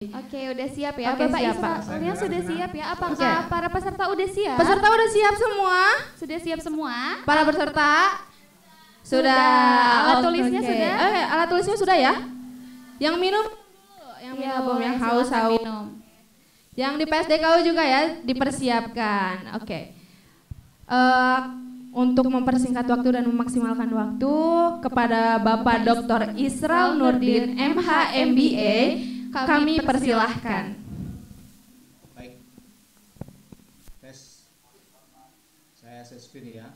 Oke, udah siap ya. Oke, Bapak siap, Pak. Israel sudah siap ya? Apakah para peserta udah siap? Peserta udah siap semua? Sudah siap semua? Para peserta? Sudah. Alat tulisnya sudah? Alat tulisnya sudah ya? Yang minum dulu, yang Iya, minum, boleh, yang silakan haus. minum. Yang di PSDKU juga ya dipersiapkan. Oke. Untuk mempersingkat waktu dan memaksimalkan waktu, kepada Bapak Dr. Israel Nurdin MH MBA kami persilahkan. Baik. Tes. Saya screen ya.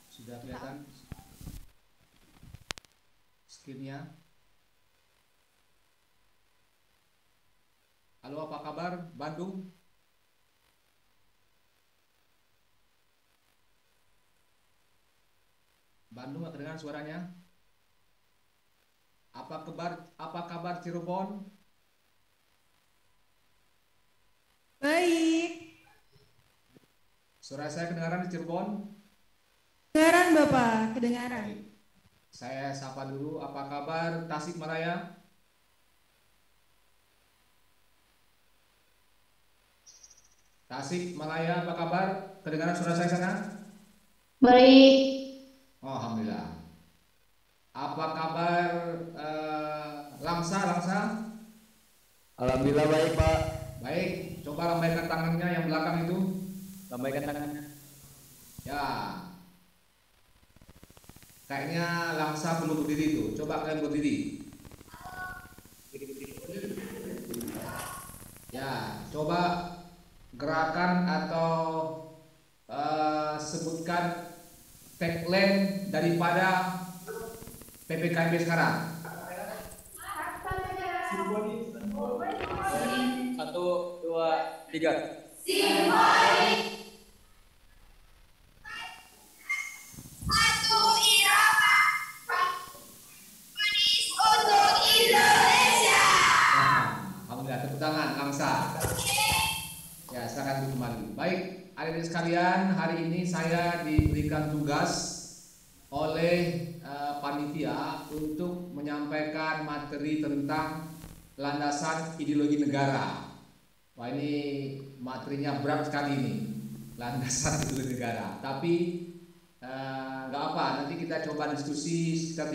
Sudah kelihatan screen-nya? Halo, apa kabar Bandung? Bandung, nggak kedengaran suaranya? Apa kabar Cirebon? Baik. Suara saya kedengaran di Cirebon? Kedengaran Bapak, kedengaran. Baik. Saya sapa dulu, apa kabar Tasikmalaya? Tasikmalaya, apa kabar? Kedengaran suara saya sana? Baik. Oh, alhamdulillah. Apa kabar Langsa? Alhamdulillah baik Pak. Baik, coba lambaikan tangannya yang belakang itu. Lambaikan tangannya. Ya. Kayaknya Langsa belum berdiri itu. Coba kalian berdiri. Ya, coba gerakan atau sebutkan tagline daripada PPKMB sekarang. 1, 2, 3. Satu irama manis untuk Indonesia. Alhamdulillah, tepuk tangan Langsa. Ya, silakan duduk kembali. Baik, adik-adik sekalian, hari ini saya diberikan tugas oleh panitia untuk menyampaikan materi tentang landasan ideologi negara. Wah, ini materinya berat sekali ini, landasan ideologi negara. Tapi nggak apa, nanti kita coba diskusi sekitar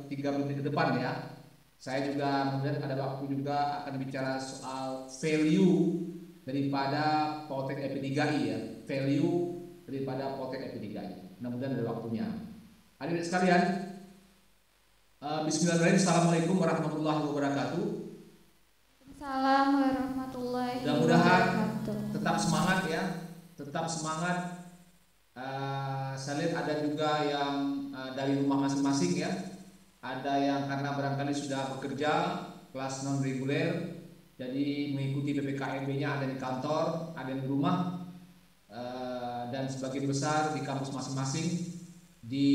3 menit ke depan ya. Saya juga kemudian ada waktu juga akan bicara soal value daripada Poltek EP3I ya, value daripada Poltek EP3I. Mudah-mudahan ada waktunya. Hadirin sekalian, bismillahirrahmanirrahim. Assalamualaikum warahmatullahi wabarakatuh. Assalamualaikum warahmatullahi Mudah-mudahan wabarakatuh. tetap semangat ya, tetap semangat. Saya lihat ada juga yang dari rumah masing-masing ya. Ada yang karena barangkali sudah bekerja kelas non reguler, jadi mengikuti PPKMB-nya ada di kantor, ada di rumah, dan sebagian besar di kampus masing-masing, di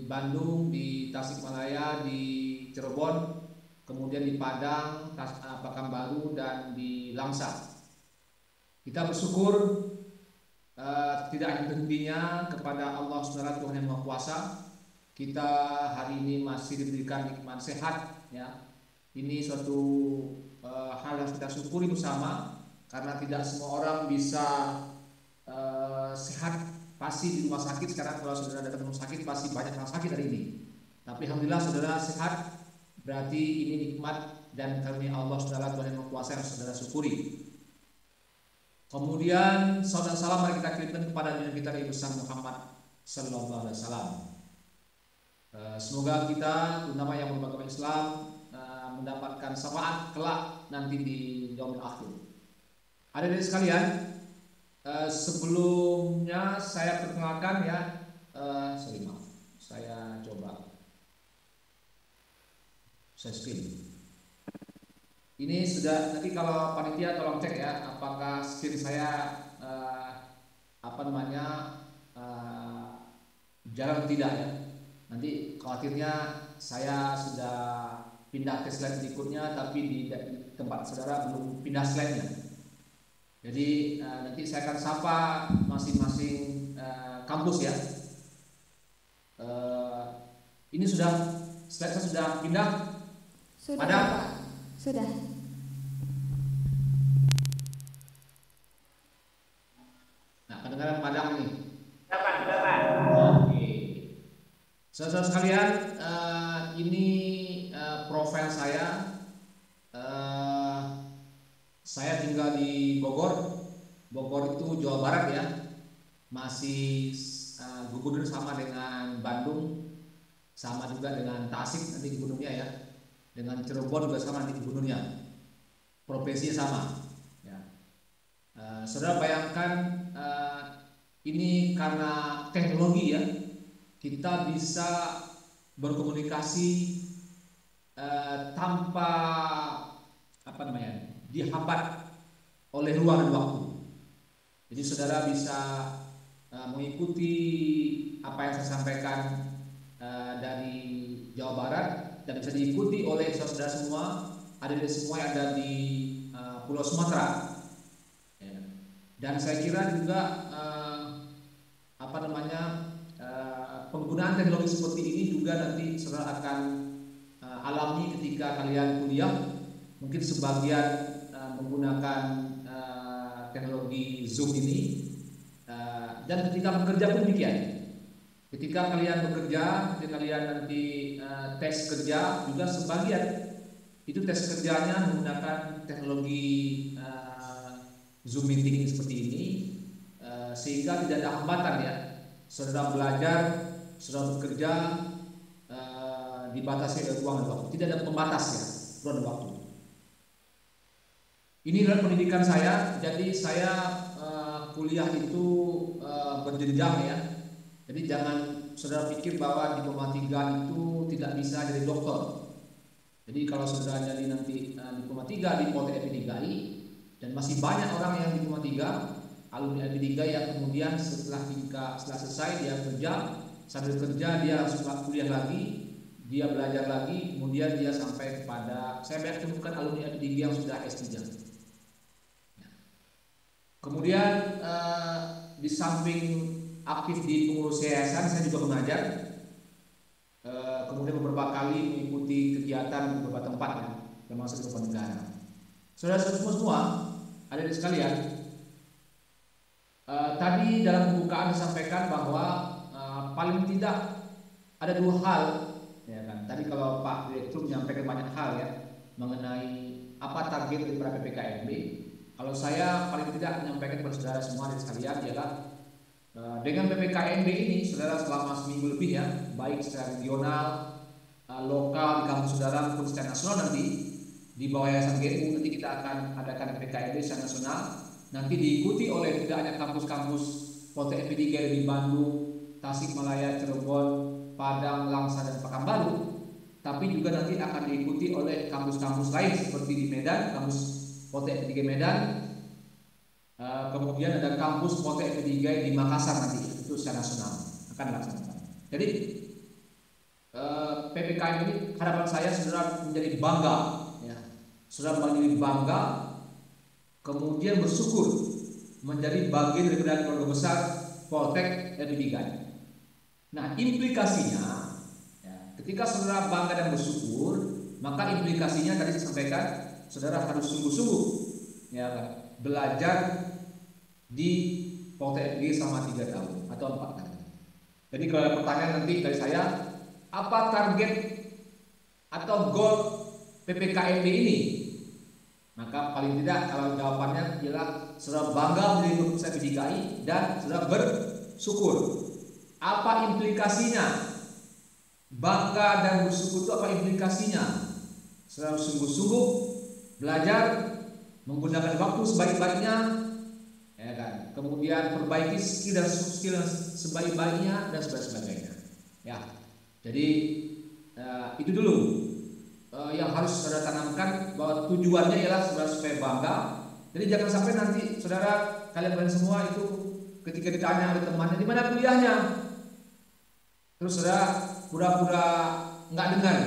Bandung, di Tasikmalaya, di Cirebon, kemudian di Padang, Pekanbaru, dan di Langsa. Kita bersyukur tidak ada hentinya kepada Allah Subhanahu Tuhan yang Maha Kuasa. Kita hari ini masih diberikan nikmat sehat ya. Ini suatu hal yang kita syukuri bersama, karena tidak semua orang bisa sehat. Pasti di rumah sakit sekarang, kalau saudara datang ke rumah sakit pasti banyak orang sakit hari ini. Tapi alhamdulillah saudara sehat, berarti ini nikmat dan karunia Allah Subhanahu Tuhan yang Maha Kuasa yang saudara syukuri. Kemudian salam mari kita kirimkan kepada Nabi kita Nabi besar Muhammad sallallahu alaihi wasallam. Semoga kita terutama yang beragama Islam mendapatkan syafaat kelak nanti di yaumil akhir. Hadirin sekalian, sebelumnya saya perkenalkan ya, saya coba saya screen. Ini sudah, nanti kalau panitia tolong cek ya, apakah screen saya jalan atau tidak ya. Nanti khawatirnya saya sudah pindah ke slide berikutnya, tapi di tempat saudara belum pindah slide-nya. Jadi nanti saya akan sapa masing-masing kampus ya. Ini sudah slide saya sudah pindah. Sudah, Ada? Pak. Sudah. Nah, kedengaran padang ini. Dapat. Oke. Saudara sekalian, ini profil saya. Saya tinggal di Bogor. Bogor itu Jawa Barat ya. Masih gubernur sama dengan Bandung, sama juga dengan Tasik nanti gubernurnya ya. Dengan Cirebon juga sama nanti gubernurnya. Profesinya sama. Ya. Saudara bayangkan ini karena teknologi ya, kita bisa berkomunikasi tanpa dihambat oleh ruang dan waktu. Jadi saudara bisa mengikuti apa yang saya sampaikan dari Jawa Barat dan bisa diikuti oleh saudara semua, semua yang ada di Pulau Sumatera. Ya. Dan saya kira juga penggunaan teknologi seperti ini juga nanti saudara akan alami ketika kalian kuliah. Mungkin sebagian menggunakan teknologi Zoom ini, dan ketika bekerja pun demikian. Ketika kalian bekerja, ketika kalian nanti tes kerja juga sebagian itu tes kerjanya menggunakan teknologi Zoom meeting seperti ini, sehingga tidak ada hambatan ya. Saudara belajar, saudara bekerja dibatasi oleh ruang dan waktu, tidak ada pembatas ya, ruang dan waktu. Ini adalah pendidikan saya, jadi saya kuliah itu berjenjang ya. Jadi jangan saudara pikir bahwa diploma 3 itu tidak bisa jadi dokter. Jadi kalau saudara jadi nanti diploma 3 di Politeknik DKI, dan masih banyak orang yang diploma 3, alumni D3 yang kemudian setelah selesai dia kerja, sambil kerja dia harus kuliah lagi, dia belajar lagi, kemudian dia sampai kepada, saya banyak temukan alumni D3 yang sudah S3. Kemudian di samping aktif di pengurus yayasan, saya juga mengajar. Kemudian beberapa kali mengikuti kegiatan di beberapa tempat ya, termasuk di beberapa negara. Saudara-saudara semua, adik-adik sekalian, tadi dalam pembukaan disampaikan bahwa paling tidak ada 2 hal, ya kan? Tadi kalau Pak Direktur menyampaikan banyak hal ya mengenai apa target dari PPKMB. Kalau saya paling tidak menyampaikan kepada saudara semua dan sekalian ialah dengan PPKMB ini saudara selama seminggu lebih ya, baik secara regional, lokal di kampus saudara maupun secara nasional nanti di bawah Yayasan GMU nanti kita akan adakan PPKMB secara nasional, nanti diikuti oleh tidak hanya kampus-kampus Politeknik FP3 di Bandung, Tasikmalaya, Cirebon, Padang, Langsa dan Pekanbaru, tapi juga nanti akan diikuti oleh kampus-kampus lain seperti di Medan, kampus Politeknik Medan, kemudian ada kampus Politeknik di Makassar nanti, itu secara nasional akan dilaksanakan. Jadi PPKM ini harapan saya saudara menjadi bangga, ya. Saudara menjadi bangga, kemudian bersyukur menjadi bagian dari keluarga besar Politeknik FP3. Nah, implikasinya, ya, ketika saudara bangga dan bersyukur, maka implikasinya tadi saya sampaikan, saudara harus sungguh-sungguh ya kan, belajar di Politeknik selama 3 tahun atau 4 tahun. Jadi kalau ada pertanyaan nanti dari saya, apa target atau goal PPKMB ini? Maka paling tidak kalau jawabannya ialah saudara bangga menjadi lulusan DKI dan saudara bersyukur. Apa implikasinya? Bangga dan bersyukur itu apa implikasinya? Saudara sungguh-sungguh belajar, menggunakan waktu sebaik-baiknya, ya kan. Kemudian perbaiki skill sebaik-baiknya dan sebagainya. Ya, jadi itu dulu yang harus saudara tanamkan, bahwa tujuannya ialah saudara supaya bangga. Jadi jangan sampai nanti saudara kalian semua itu ketika ditanya oleh temannya di mana kuliahnya, terus saudara pura-pura nggak dengar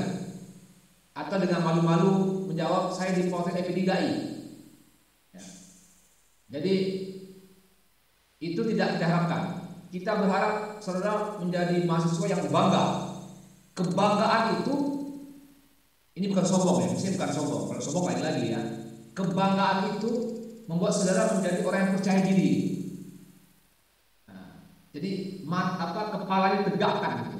atau dengan malu-malu menjawab saya di Politeknik FP3I. Ya. Jadi itu tidak kita harapkan. Kita berharap saudara menjadi mahasiswa yang bangga. Kebanggaan Ini bukan sombong ya, maksudnya bukan sombong. Kalau sombong lain lagi ya. Kebanggaan itu membuat saudara menjadi orang yang percaya diri. Nah, jadi kepalanya tegakkan gitu.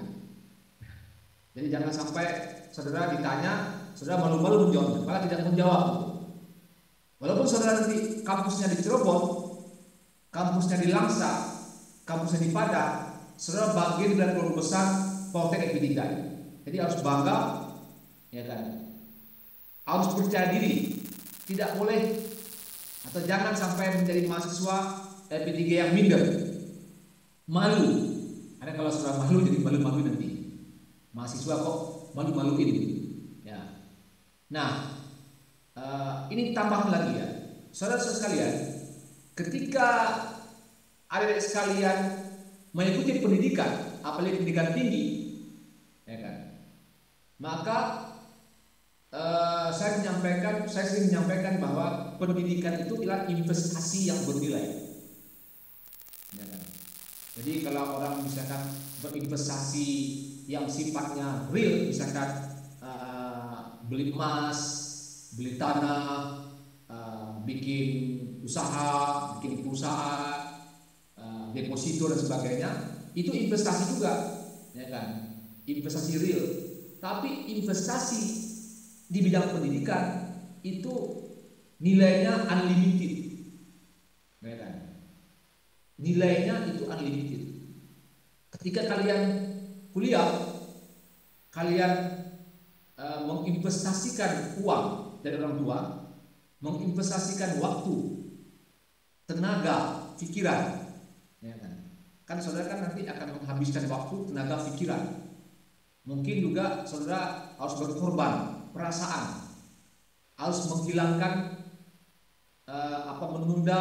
Jadi jangan sampai saudara ditanya, saudara malu-malu menjawab, malah tidak menjawab. Walaupun saudara nanti kampusnya di Cirebon, kampusnya di Langsa, kampusnya di Padang, saudara bagian dari keluarga besar Poltek EP3. Jadi harus bangga, ya kan? Harus percaya diri, tidak boleh atau jangan sampai menjadi mahasiswa EP3 yang minder, malu. Karena kalau saudara malu jadi malu-malu nanti. Mahasiswa kok malu-maluin, ya. Nah, ini tambah lagi ya, saudara-saudara sekalian, ketika adik-adik sekalian mengikuti pendidikan, apalagi pendidikan tinggi, ya kan, maka saya sering menyampaikan bahwa pendidikan itu adalah investasi yang bernilai. Ya kan? Jadi kalau orang misalkan berinvestasi yang sifatnya real, misalkan beli emas, beli tanah, bikin usaha, bikin perusahaan, deposito dan sebagainya, itu investasi juga, ya kan? Investasi real. Tapi investasi di bidang pendidikan itu nilainya unlimited, ya kan? Nilainya itu unlimited. Ketika kalian kuliah, kalian menginvestasikan uang dari orang tua, menginvestasikan waktu, tenaga, pikiran, ya kan? Kan saudara kan nanti akan menghabiskan waktu, tenaga, pikiran. Mungkin juga saudara harus berkorban, perasaan, harus menghilangkan menunda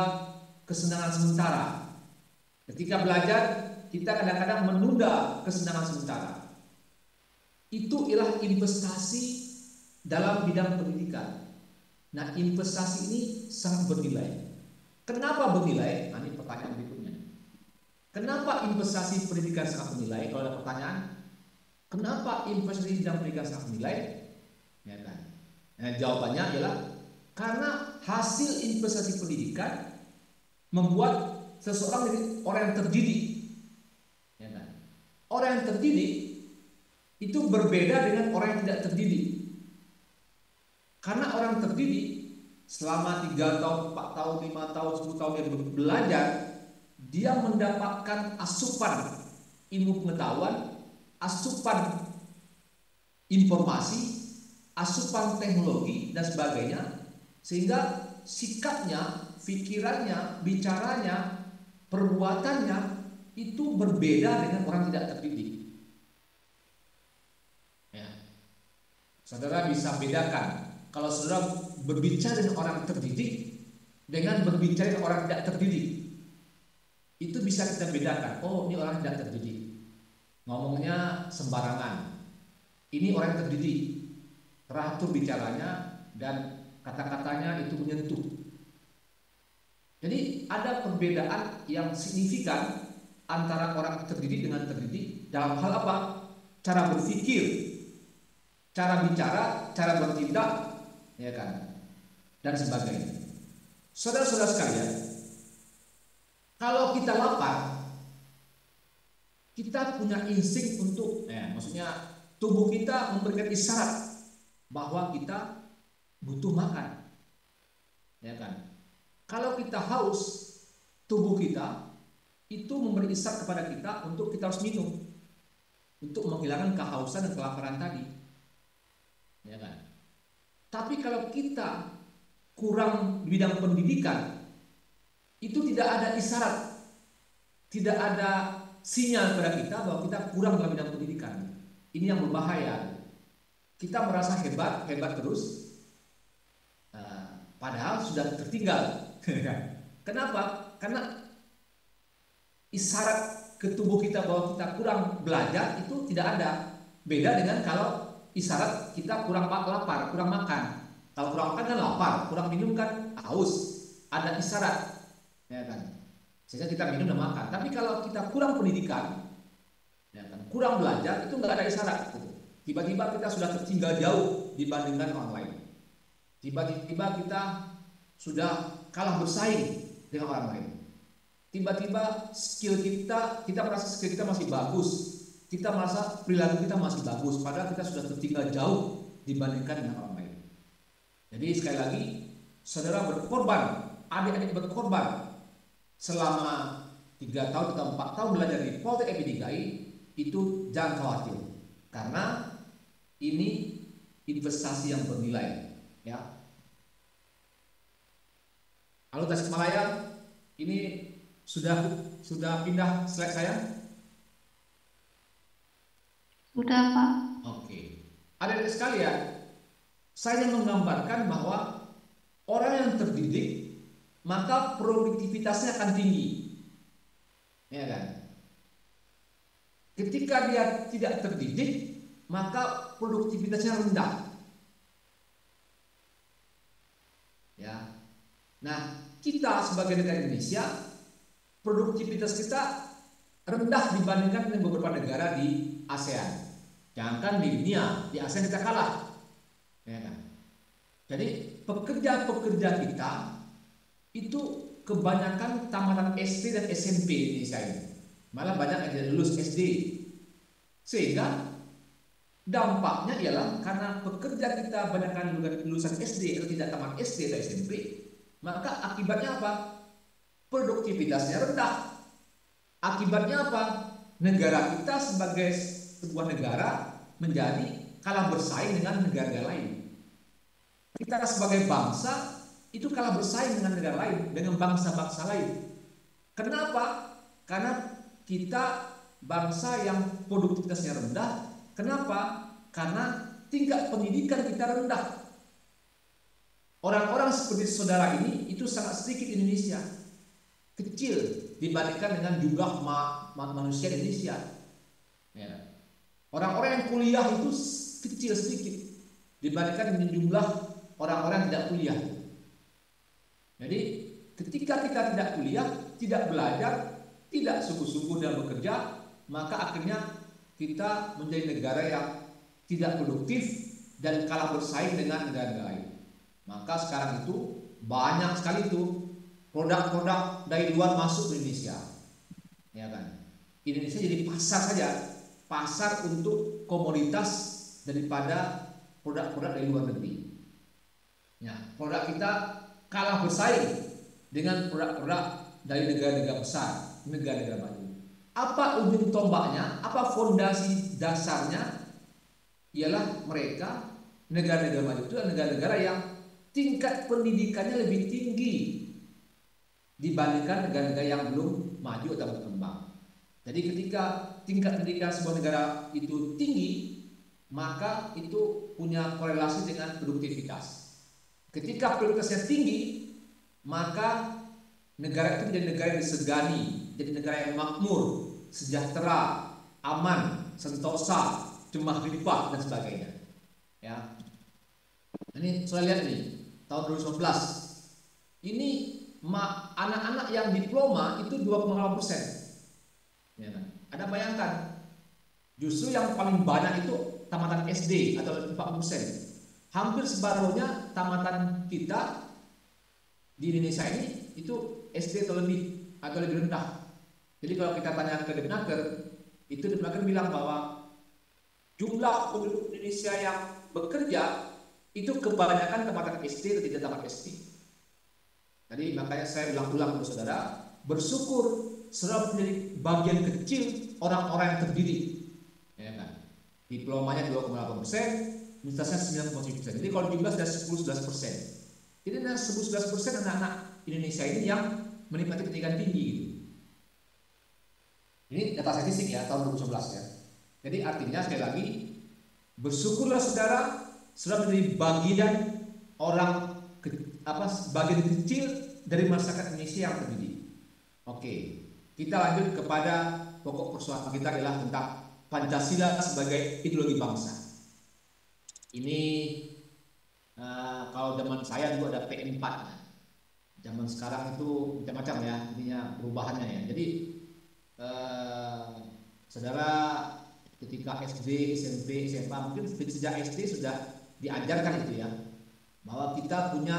kesenangan sementara. Ketika belajar, kita kadang-kadang menunda kesenangan sementara. Itu ialah investasi dalam bidang pendidikan. Nah, investasi ini sangat bernilai. Kenapa bernilai? Nah, ini pertanyaan berikutnya. Kenapa investasi pendidikan sangat bernilai? Kalau ada pertanyaan, kenapa investasi bidang pendidikan sangat bernilai? Ya kan? Nah, jawabannya adalah karena hasil investasi pendidikan membuat seseorang menjadi orang yang terdidik. Ya kan? Orang yang terdidik itu berbeda dengan orang yang tidak terdidik. Karena orang terdidik selama 3 tahun, 4 tahun, 5 tahun, 10 tahun dia belajar, dia mendapatkan asupan ilmu pengetahuan, asupan informasi, asupan teknologi dan sebagainya, sehingga sikapnya, pikirannya, bicaranya, perbuatannya itu berbeda dengan orang tidak terdidik. Ya. Saudara bisa bedakan kalau saudara berbicara dengan orang terdidik dengan berbicara dengan orang tidak terdidik. Itu bisa kita bedakan. Oh, ini orang tidak terdidik, ngomongnya sembarangan. Ini orang terdidik, teratur bicaranya dan kata-katanya itu menyentuh. Jadi ada perbedaan yang signifikan antara orang terdidik dengan terdidik dalam hal apa? Cara berpikir, cara bicara, cara bertindak, ya kan, dan sebagainya. Saudara-saudara sekalian, kalau kita lapar, kita punya insting untuk, maksudnya tubuh kita memberikan isyarat bahwa kita butuh makan, ya kan. Kalau kita haus, tubuh kita itu memberi isyarat kepada kita untuk kita harus minum, untuk menghilangkan kehausan dan kelaparan tadi, ya kan. Tapi kalau kita kurang di bidang pendidikan, itu tidak ada isyarat, tidak ada sinyal kepada kita bahwa kita kurang dalam bidang pendidikan. Ini yang berbahaya. Kita merasa hebat terus, padahal sudah tertinggal. Kenapa? Karena isyarat ke tubuh kita bahwa kita kurang belajar itu tidak ada. Beda dengan kalau isyarat kita kurang lapar, kurang makan. Kalau kurang makan kan lapar, kurang minum kan haus. Ada isyarat, ya kan? Sehingga kita minum dan makan. Tapi kalau kita kurang pendidikan, ya kan, kurang belajar, itu nggak ada isyarat. Gitu. tiba-tiba kita sudah tertinggal jauh dibandingkan orang lain. Tiba-tiba kita sudah kalah bersaing dengan orang lain. Tiba-tiba kita merasa skill kita masih bagus, kita merasa perilaku kita masih bagus, padahal kita sudah tertinggal jauh dibandingkan dengan orang lain. Jadi sekali lagi, saudara berkorban, adik-adik berkorban selama 3 tahun atau 4 tahun belajar di Poltek DKI, itu jangan khawatir, karena ini investasi yang bernilai, ya. Halo Tasikmalaya, ini sudah pindah slide saya? Sudah, Pak. Oke. Adik-adik sekalian, saya menggambarkan bahwa orang yang terdidik maka produktivitasnya akan tinggi. Ya kan? Ketika dia tidak terdidik, maka produktivitasnya rendah. Ya. Nah, kita sebagai negara Indonesia, produktivitas kita rendah dibandingkan dengan beberapa negara di ASEAN. Jangankan di dunia, di ASEAN kita kalah. Ya kan? Jadi pekerja-pekerja kita itu kebanyakan tamatan SD dan SMP di Indonesia ini. Malah banyak yang tidak lulus SD. Sehingga dampaknya ialah karena pekerja kita banyakkan lulusan SD atau tidak tamat SD atau SMP, maka akibatnya apa? Produktivitasnya rendah. Akibatnya apa? Negara kita sebagai sebuah negara menjadi kalah bersaing dengan negara lain. Kita sebagai bangsa itu kalah bersaing dengan negara lain, dengan bangsa-bangsa lain. Kenapa? Karena kita bangsa yang produktivitasnya rendah. Kenapa? Karena tingkat pendidikan kita rendah. Orang-orang seperti saudara ini itu sangat sedikit di Indonesia, kecil dibandingkan dengan jumlah manusia di Indonesia. Ya. Orang-orang yang kuliah itu kecil sedikit dibandingkan dengan jumlah orang-orang yang tidak kuliah. Jadi ketika kita tidak kuliah, tidak belajar, tidak sungguh-sungguh dalam bekerja, maka akhirnya kita menjadi negara yang tidak produktif dan kalah bersaing dengan negara lain. Maka sekarang itu banyak sekali itu produk-produk dari luar masuk ke Indonesia. Ya kan? Indonesia jadi pasar saja, pasar untuk komoditas daripada produk-produk dari luar negeri. Ya, produk kita kalah bersaing dengan produk-produk dari negara-negara besar, negara-negara maju. Apa ujung tombaknya? Apa fondasi dasarnya? Ialah mereka negara-negara maju itu adalah negara-negara yang tingkat pendidikannya lebih tinggi dibandingkan negara-negara yang belum maju atau berkembang. Jadi ketika tingkat pendidikan sebuah negara itu tinggi, maka itu punya korelasi dengan produktivitas. Ketika produktivitasnya tinggi, maka negara itu menjadi negara yang disegani, jadi negara yang makmur, sejahtera, aman, sentosa, cemah limpah dan sebagainya. Ya. Ini saya lihat nih, tahun 2019. Ini anak-anak yang diploma itu 2,8%. Ya kan? Ada bayangkan, justru yang paling banyak itu tamatan SD atau 4%. Hampir separuhnya tamatan kita di Indonesia ini itu SD atau lebih rendah. Jadi kalau kita tanya ke Depnaker, itu Depnaker bilang bahwa jumlah penduduk Indonesia yang bekerja itu kebanyakan tamatan SD atau tidak tamat SD. Jadi makanya saya ulang-ulang untuk saudara, bersyukur saudara menjadi bagian kecil orang-orang yang terdidik. Ya kan? Diplomanya 2,8%, universitasnya 9,7%. Jadi kalau jumlah sudah 10-11%. Jadi ada 10-11% anak-anak Indonesia ini yang menikmati pendidikan tinggi gitu. Ini data statistik ya tahun 2011 ya. Jadi artinya sekali lagi, bersyukurlah saudara menjadi bagian bagian kecil dari masyarakat Indonesia yang terdidik. Oke, kita lanjut kepada pokok persoalan kita adalah tentang Pancasila sebagai ideologi bangsa. Ini kalau zaman saya dulu ada P4. Zaman sekarang itu macam-macam ya, intinya perubahannya ya. Jadi saudara ketika SD, SMP, SMA, mungkin sejak SD sudah diajarkan itu ya, bahwa kita punya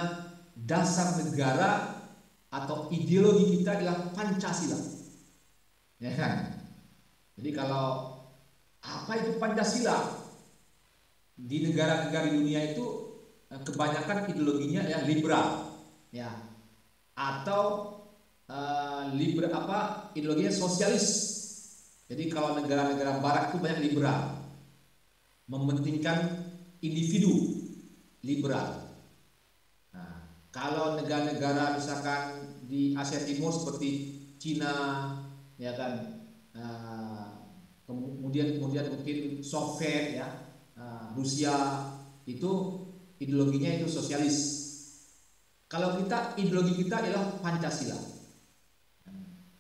dasar negara atau ideologi kita adalah Pancasila, ya kan? Jadi kalau apa itu Pancasila, di negara-negara di dunia itu kebanyakan ideologinya ya liberal, ya, atau ideologinya sosialis. Jadi kalau negara-negara barat itu banyak liberal, mementingkan individu, liberal. Nah, kalau negara-negara misalkan di Asia Timur seperti Cina, ya kan, kemudian mungkin Soviet, ya, Rusia, itu ideologinya itu sosialis. Kalau kita, ideologi kita adalah Pancasila,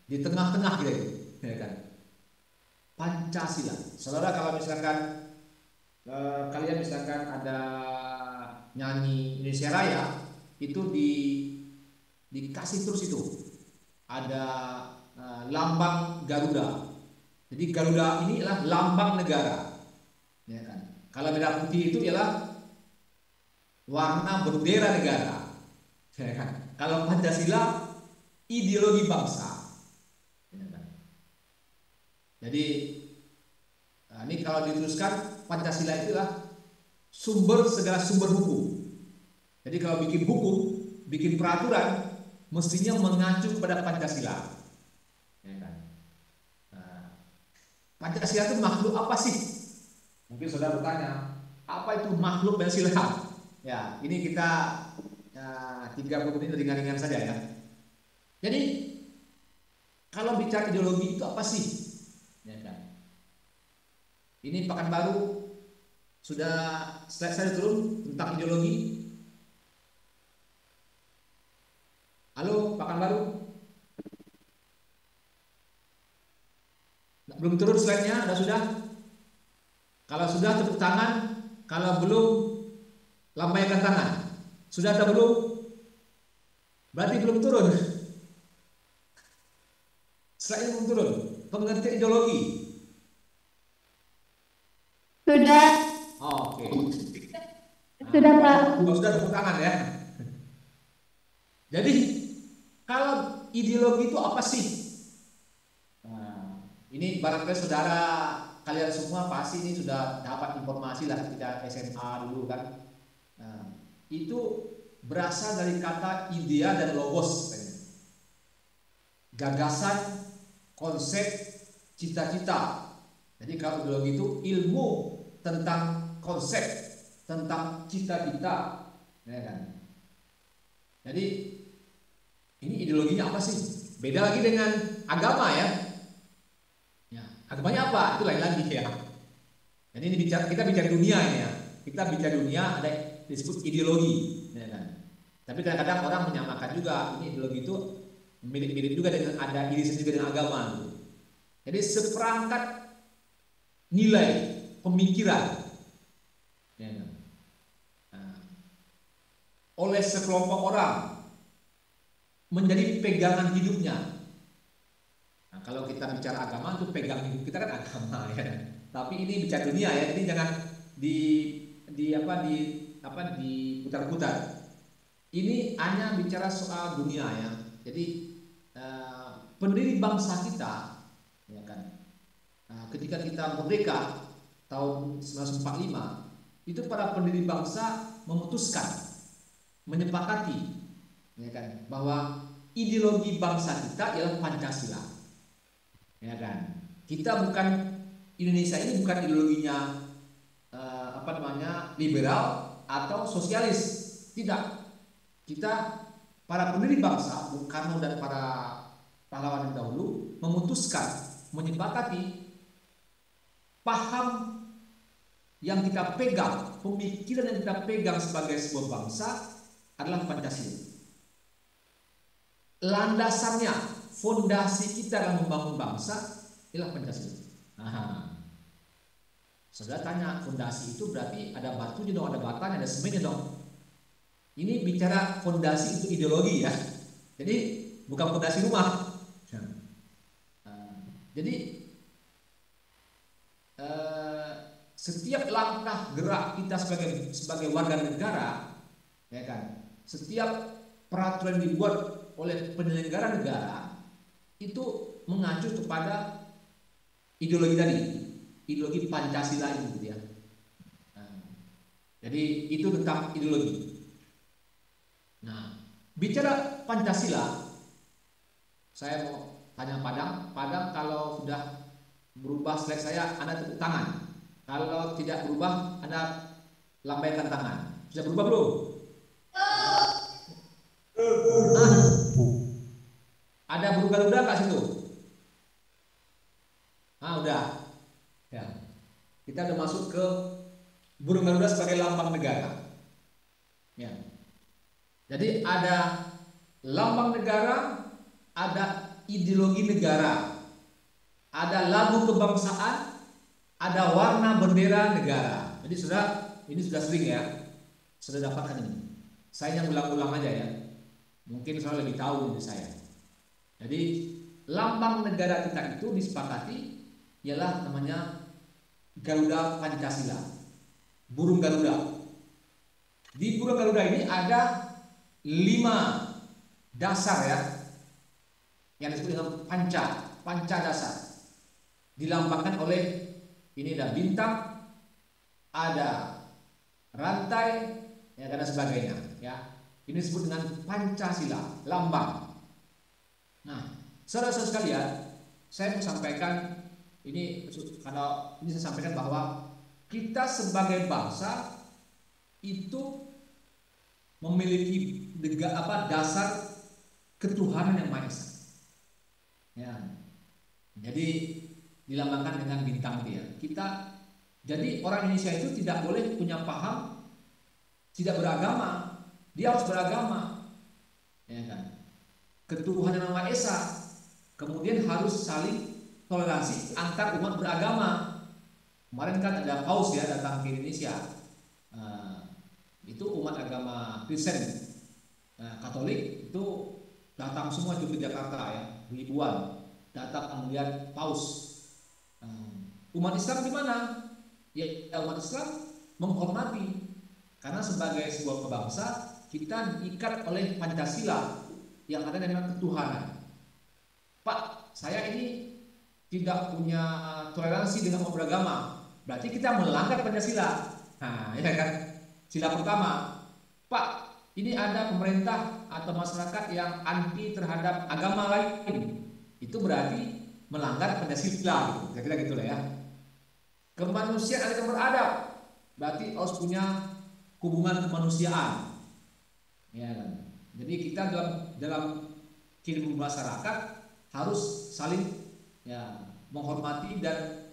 di tengah-tengah gitu, ya kan? Pancasila. Saudara, kalau misalkan kalian misalkan ada nyanyi Indonesia Raya, itu dikasih terus itu ada lambang Garuda. Jadi Garuda ini adalah lambang negara, ya kan? Kalau merah putih itu ialah warna bendera negara, ya kan? Kalau Pancasila ideologi bangsa. Jadi ini kalau diteruskan, Pancasila itulah segala sumber hukum. Jadi kalau bikin hukum, bikin peraturan, mestinya mengacu pada Pancasila, ya kan? Pancasila itu makhluk apa sih? Mungkin saudara bertanya, apa itu makhluk Pancasila? Ya, ini kita 30 menit ringan-ringan saja ya. Jadi kalau bicara ideologi itu apa sih? Ya kan? Ini Pekanbaru sudah slide saya turun tentang ideologi. Halo Pekanbaru, belum turun slide-nya? Ada sudah? Kalau sudah tepuk tangan, kalau belum lambaikan tangan. Sudah atau belum? Berarti belum turun. Slide-nya belum turun. Pengertian ideologi. Sudah. Oke. Sudah, Pak. Sudah tepuk tangan ya. Jadi kalau ideologi itu apa sih? Nah, ini barangkali saudara kalian semua pasti ini sudah dapat informasi lah ketika SMA dulu kan. Nah, itu berasal dari kata idea dan logos, gagasan, konsep, cita-cita. Jadi kalau ideologi itu ilmu tentang konsep, tentang cita-cita, ya kan? Jadi ini ideologinya apa sih? Beda lagi dengan agama ya. Ya, agamanya apa? Itu lain lagi ya. Jadi ini kita bicara dunia ini ya. Kita bicara dunia ada disebut ideologi, ya kan? Tapi kadang-kadang orang menyamakan juga ini ideologi itu mirip-mirip juga dengan ada irisan juga dengan agama. Jadi seperangkat nilai pemikiran, ya, oleh sekelompok orang menjadi pegangan hidupnya. Nah, kalau kita bicara agama itu pegang hidup kita kan agama ya. Tapi ini bicara dunia ya. Jadi jangan diputar-putar. Ini hanya bicara soal dunia ya. Jadi pendiri bangsa kita, ya kan, ketika kita merdeka tahun 1945, itu para pendiri bangsa memutuskan, menyepakati, ya kan, bahwa ideologi bangsa kita ialah Pancasila, ya kan. Kita bukan, Indonesia ini bukan ideologinya liberal atau sosialis, tidak. Kita para pendiri bangsa, Bung Karno dan para pahlawan yang dahulu memutuskan, menyepakati paham yang kita pegang, pemikiran yang kita pegang sebagai sebuah bangsa adalah Pancasila. Landasannya, fondasi kita dalam membangun bangsa adalah Pancasila. Saudara tanya, fondasi itu berarti ada batunya dong, ada batanya, ada semennya dong. Ini bicara fondasi itu ideologi ya. Jadi bukan fondasi rumah. Jadi setiap langkah gerak kita sebagai warga negara, ya kan, setiap peraturan dibuat oleh penyelenggara negara itu mengacu kepada ideologi tadi, ideologi Pancasila itu, gitu ya. Jadi itu tentang ideologi. Nah, bicara Pancasila, saya mau tanya Padang kalau sudah berubah slide saya, Anda tepuk tangan. Kalau tidak berubah, Anda lambaikan tangan. Sudah berubah belum? Ada berubah-ubah nggak situ? Udah. Ya. Kita udah masuk ke burung Garuda sebagai lambang negara. Ya. Jadi ada lambang negara, ada ideologi negara, ada lagu kebangsaan, ada warna bendera negara. Jadi ini sudah sering ya, sudah dapatkan ini. Saya yang ulang-ulang aja ya. Mungkin saya lebih tahu dari saya. Jadi lambang negara kita itu disepakati ialah namanya Garuda Pancasila, burung Garuda. Di burung Garuda ini ada 5 dasar ya, yang disebut dengan panca dasar. Dilambangkan oleh ini ada bintang, ada rantai, ya dan sebagainya. Ya, ini disebut dengan Pancasila, lambang. Nah, saudara-saudara sekalian, saya mau sampaikan ini, kalau ini saya sampaikan bahwa kita sebagai bangsa itu memiliki dasar ketuhanan yang Maha Esa. Ya. Jadi dilambangkan dengan bintang dia. Jadi orang Indonesia itu tidak boleh punya paham tidak beragama, dia harus beragama. Ya kan? Ketuhanan yang Maha Esa. Kemudian harus saling toleransi antar umat beragama. Kemarin kan ada paus ya datang ke Indonesia. Itu umat agama Kristen, Katolik itu datang semua ke Jakarta ya, ribuan datang melihat paus. Umat Islam di mana? Ya, umat Islam menghormati karena sebagai sebuah bangsa kita diikat oleh Pancasila yang ada dengan ketuhanan. Pak, saya ini tidak punya toleransi dengan umat beragama, berarti kita melanggar Pancasila. Nah, ya kan? Sila pertama, Pak, ini ada pemerintah atau masyarakat yang anti terhadap agama lain, itu berarti melanggar Pancasila, gitu. Kira-kira gitulah ya. Kemanusiaan ada yang beradab, berarti harus punya hubungan kemanusiaan. Ya kan? Jadi kita dalam kehidupan masyarakat harus saling ya menghormati dan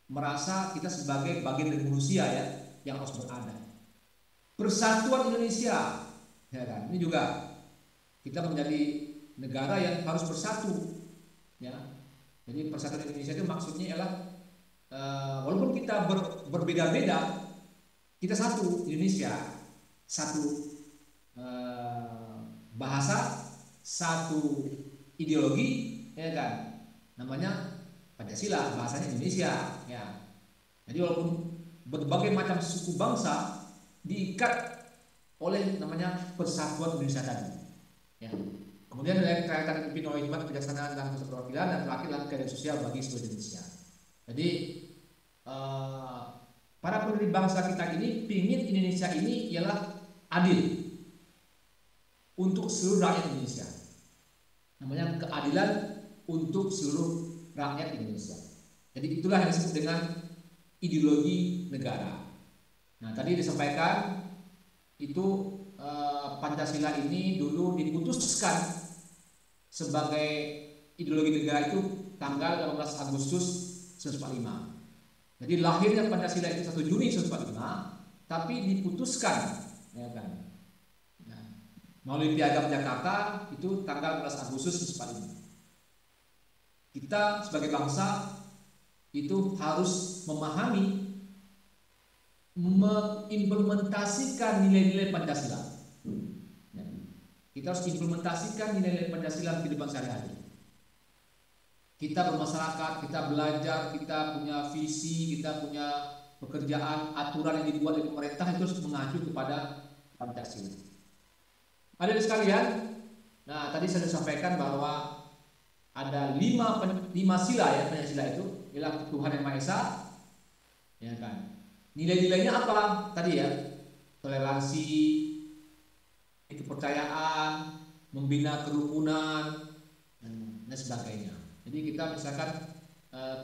merasa kita sebagai bagian dari manusia ya yang harus beradab. Persatuan Indonesia, ya kan? Ini juga kita menjadi negara yang harus bersatu, ya. Jadi persatuan Indonesia itu maksudnya ialah walaupun kita berbeda-beda, kita satu Indonesia, satu bahasa, satu ideologi, ya kan? Namanya Pancasila, bahasanya Indonesia, ya. Jadi walaupun berbagai macam suku bangsa diikat oleh namanya persatuan Indonesia tadi. Ya. Kemudian ada kaitan pimpin oleh hikmat kebijaksanaan dan pusat perwakilan dan terakhir keadilan sosial bagi seluruh Indonesia. Jadi para pendiri bangsa kita ini ingin Indonesia ini ialah adil untuk seluruh rakyat Indonesia. Namanya keadilan untuk seluruh rakyat Indonesia. Jadi itulah yang disebut dengan ideologi negara. Nah, tadi disampaikan itu Pancasila ini dulu diputuskan sebagai ideologi negara itu tanggal 18 Agustus 1945. Jadi lahirnya Pancasila itu 1 Juni 1945, tapi diputuskan ya kan. Nah, melalui Piagam Jakarta itu tanggal 18 Agustus 1945. Kita sebagai bangsa itu harus memahami, mengimplementasikan nilai-nilai Pancasila. Kita harus implementasikan nilai-nilai Pancasila di kehidupan sehari-hari. kita bermasyarakat, kita belajar, kita punya visi, kita punya pekerjaan, aturan yang dibuat oleh pemerintah itu harus mengacu kepada Pancasila. Hadirin sekalian, nah tadi saya sudah sampaikan bahwa ada lima sila ya Pancasila itu, ialah Tuhan Yang Maha Esa, ya kan. Nilai-nilainya apa? Tadi ya, toleransi, kepercayaan, membina kerukunan, dan sebagainya. Jadi kita misalkan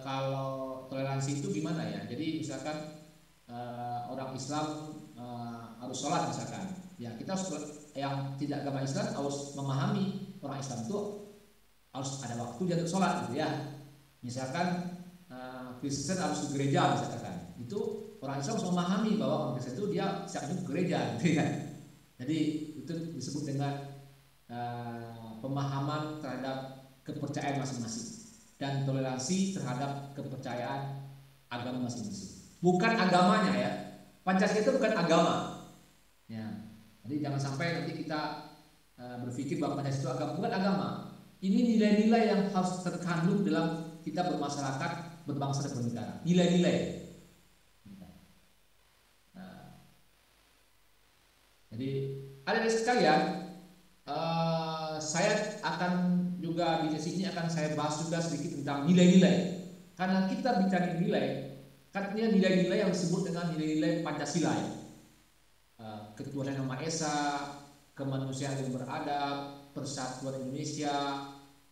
kalau toleransi itu gimana ya? Jadi misalkan orang Islam harus sholat misalkan, ya kita yang tidak agama Islam harus memahami orang Islam itu harus ada waktu dia untuk sholat gitu ya. Misalkan Kristen harus ke gereja misalkan, itu orang Islam harus memahami bahwa orang Kristen itu dia siapnya ke gereja gitu ya. Jadi itu disebut dengan pemahaman terhadap kepercayaan masing-masing dan toleransi terhadap kepercayaan agama masing-masing. Bukan agamanya ya. Pancasila itu bukan agama. Ya. Jadi jangan sampai nanti kita berpikir bahwa Pancasila itu agama, bukan agama. Ini nilai-nilai yang harus terkandung dalam kita bermasyarakat, berbangsa dan bernegara. Nilai-nilai. Nah, jadi ada sekalian, saya akan juga di sesi ini akan saya bahas juga sedikit tentang nilai-nilai. Karena kita bicara nilai, katanya nilai-nilai yang disebut dengan nilai-nilai Pancasila ya. Ketuhanan Yang Maha Esa, kemanusiaan yang beradab, persatuan Indonesia,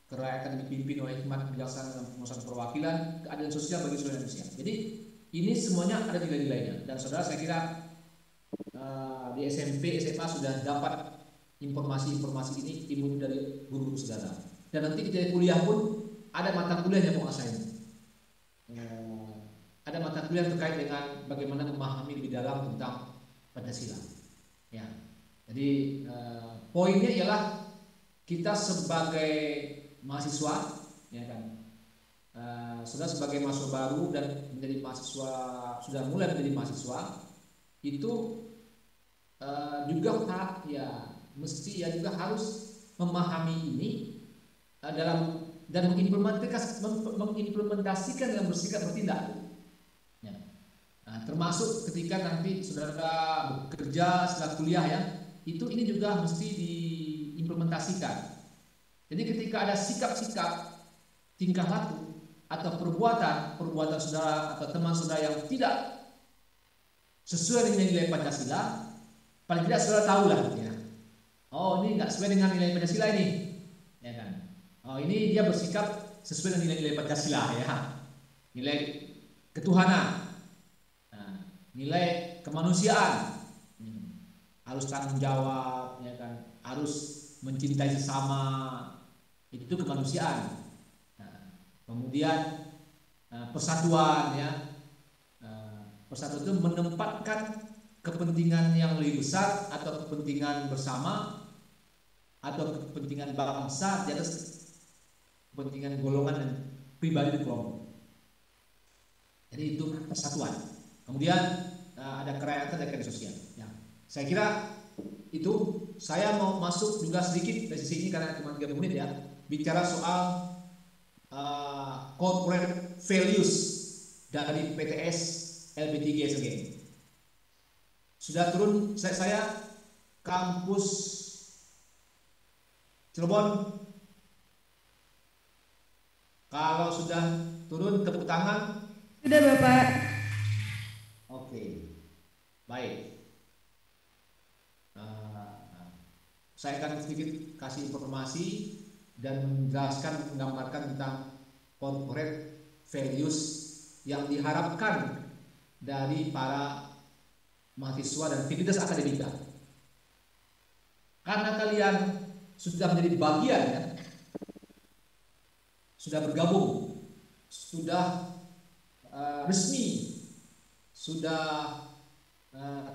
kerakyatan dipimpin oleh hikmat bijaksana dan penguasaan perwakilan, keadilan sosial bagi seluruh Indonesia. Jadi ini semuanya ada nilai-nilainya. Dan saudara saya kira di SMP, SMA sudah dapat informasi-informasi ini ilmu dari guru-guru saudara. Dan nanti di kuliah pun ada mata kuliah yang menguasai. Ada mata kuliah terkait dengan bagaimana memahami lebih dalam tentang Pancasila. Ya. Jadi poinnya ialah kita sebagai mahasiswa, ya kan, sudah sebagai mahasiswa baru dan menjadi mahasiswa, sudah mulai menjadi mahasiswa, itu juga ya mesti ya juga harus memahami ini dalam dan mengimplementasikan dalam bersikap bertindak. Ya. Nah, termasuk ketika nanti saudara bekerja setelah kuliah ya, ini juga mesti diimplementasikan. Jadi ketika ada sikap-sikap, tingkah laku atau perbuatan saudara atau teman saudara yang tidak sesuai dengan nilai Pancasila, paling tidak saudara tahu lah gitu ya. Oh, ini nggak sesuai dengan nilai Pancasila ini, ya kan? Oh, ini dia bersikap sesuai dengan nilai-nilai Pancasila ya, nilai ketuhanan, nilai kemanusiaan, harus tanggung jawab, ya kan? Harus mencintai sesama, itu kemanusiaan. Kemudian persatuan ya, persatuan itu menempatkan kepentingan yang lebih besar atau kepentingan bersama atau kepentingan bangsa di atas kepentingan golongan dan pribadi dan kelompok. Jadi itu persatuan. Kemudian ada kerakyatan dan keadilan sosial. Ya, saya kira itu. Saya mau masuk juga sedikit dari sisi ini karena cuma 3 menit ya, bicara soal corporate values dari PTS LP3 SG. Sudah turun saya kampus Cirebon. Kalau sudah turun tepuk tangan. Sudah Bapak. Oke, baik. Saya akan sedikit kasih informasi dan menjelaskan, menggambarkan tentang corporate values yang diharapkan dari para mahasiswa dan aktivitas akademika. Karena kalian sudah menjadi bagian ya, sudah bergabung, sudah resmi, sudah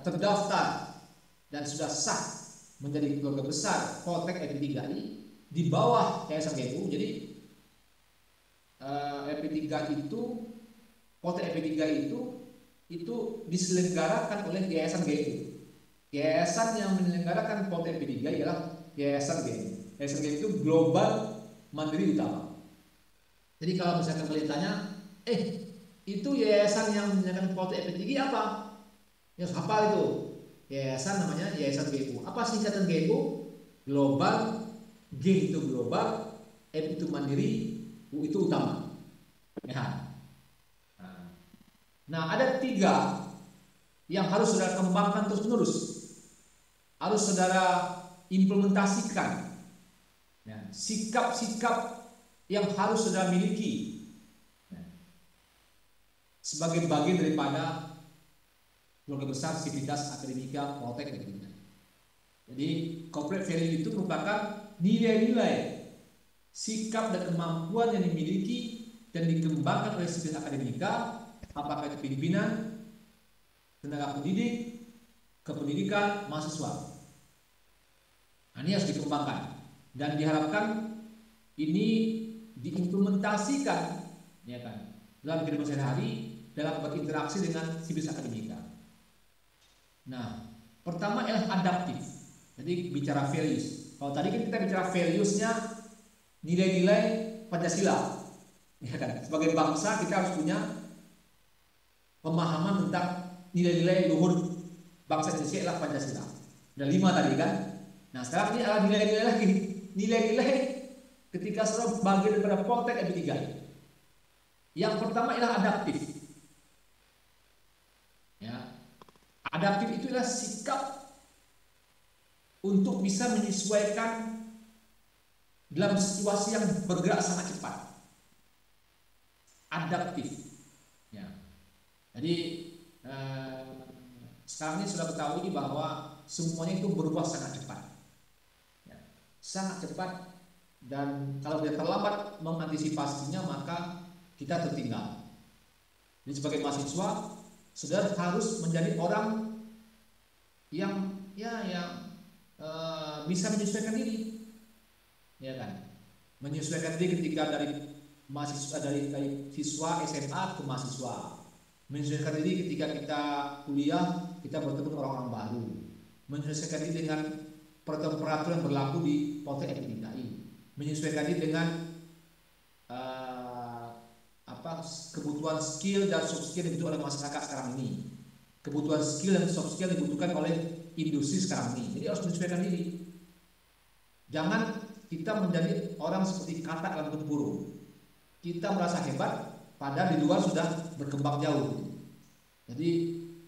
terdaftar dan sudah sah menjadi keluarga besar Poltek LP3I di bawah Yayasan GEU. Jadi LP3 itu, Poltek LP3 itu diselenggarakan oleh Yayasan GEU. Yayasan yang menyelenggarakan Poltek LP3 ialah Yayasan GEU. Yayasan GEU itu Global Mandiri Utama. Jadi kalau misalkan kalian tanya, itu yayasan yang menyediakan politeknik FP tinggi apa? Ya hafal itu. Yayasan namanya Yayasan GEU. Apa singkatan GEU? Global, G itu global, M itu mandiri, U itu utama. Ya. Nah, ada 3 yang harus saudara kembangkan terus menerus, harus saudara implementasikan. Ya, sikap-sikap yang harus saudara miliki sebagai bagian daripada keluarga besar Sivitas Akademika Poltek. Jadi corporate value itu merupakan nilai-nilai, sikap dan kemampuan yang dimiliki dan dikembangkan oleh Sivitas Akademika, apakah itu pimpinan, tenaga pendidik, kependidikan, mahasiswa. Nah, ini harus dikembangkan dan diharapkan ini diimplementasikan, ya kan, dalam kehidupan sehari-hari, dalam berinteraksi dengan Sivitas Akademika. Nah, pertama adalah adaptif. Jadi bicara values. Kalau tadi kan kita bicara valuesnya nilai-nilai Pancasila, ya kan. Sebagai bangsa kita harus punya pemahaman tentang nilai-nilai luhur bangsa Indonesia adalah Pancasila. Ada 5 tadi kan. Nah sekarang ini adalah nilai-nilai lagi. Nilai-nilai ketika seorang bagian daripada Poltek FP 3. Yang pertama adalah adaptif. Ya. Adaptif itu adalah sikap untuk bisa menyesuaikan dalam situasi yang bergerak sangat cepat. Adaptif. Ya. Jadi sekarang ini sudah ketahui bahwa semuanya itu berubah sangat cepat. Ya. Sangat cepat, dan kalau dia terlambat mengantisipasinya maka kita tertinggal. Jadi sebagai mahasiswa, saudara harus menjadi orang yang bisa menyesuaikan diri, ya kan? Menyesuaikan diri ketika dari mahasiswa dari siswa SMA ke mahasiswa, menyesuaikan diri ketika kita kuliah, kita bertemu dengan orang-orang baru, menyesuaikan diri dengan peraturan yang berlaku di Poltek FP 3I, menyesuaikan diri dengan kebutuhan skill dan soft skill yang dibutuhkan oleh masyarakat sekarang ini, kebutuhan skill dan soft skill yang dibutuhkan oleh industri sekarang ini. Jadi harus menyesuaikan diri. Jangan kita menjadi orang seperti katak dalam tempurung. Kita merasa hebat, padahal di luar sudah berkembang jauh. Jadi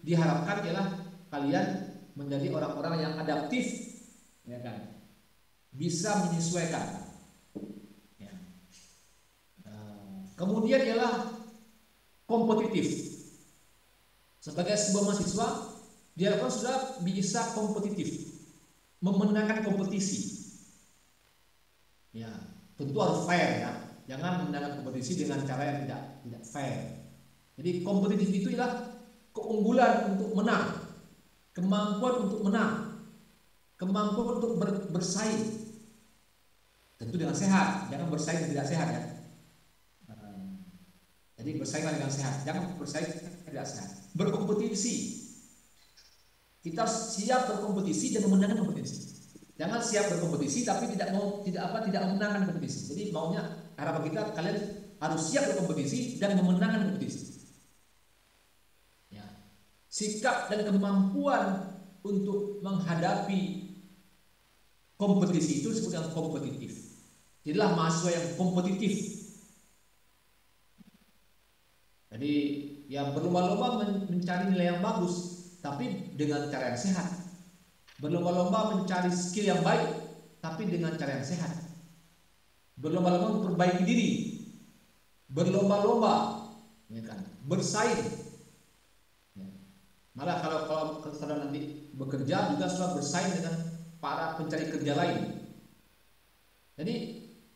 diharapkan ialah kalian menjadi orang-orang yang adaptif, ya kan? Bisa menyesuaikan. Ya. Kemudian ialah kompetitif. Sebagai sebuah mahasiswa, diharapkan sudah bisa kompetitif, memenangkan kompetisi. Ya, tentu harus fair ya. Jangan memenangkan kompetisi dengan cara yang tidak fair. Jadi kompetitif itu adalah keunggulan untuk menang, kemampuan untuk menang, kemampuan untuk bersaing. Tentu dengan sehat, jangan bersaing tidak sehat ya. Jadi bersaing dengan sehat, jangan bersaing tidak sehat. Berkompetisi. Kita siap berkompetisi dan memenangkan kompetisi. Jangan siap berkompetisi tapi tidak memenangkan kompetisi. Jadi maunya harapan kita kalian harus siap berkompetisi dan memenangkan kompetisi. Ya. Sikap dan kemampuan untuk menghadapi kompetisi itu disebut dengan kompetitif. Jadilah mahasiswa yang kompetitif. Jadi yang berlomba-lomba mencari nilai yang bagus, tapi dengan cara yang sehat. Berlomba-lomba mencari skill yang baik, tapi dengan cara yang sehat. Berlomba-lomba memperbaiki diri. Berlomba-lomba, ya kan, bersaing. Ya. Malah kalau saudara nanti bekerja juga sudah bersaing dengan para pencari kerja lain. Jadi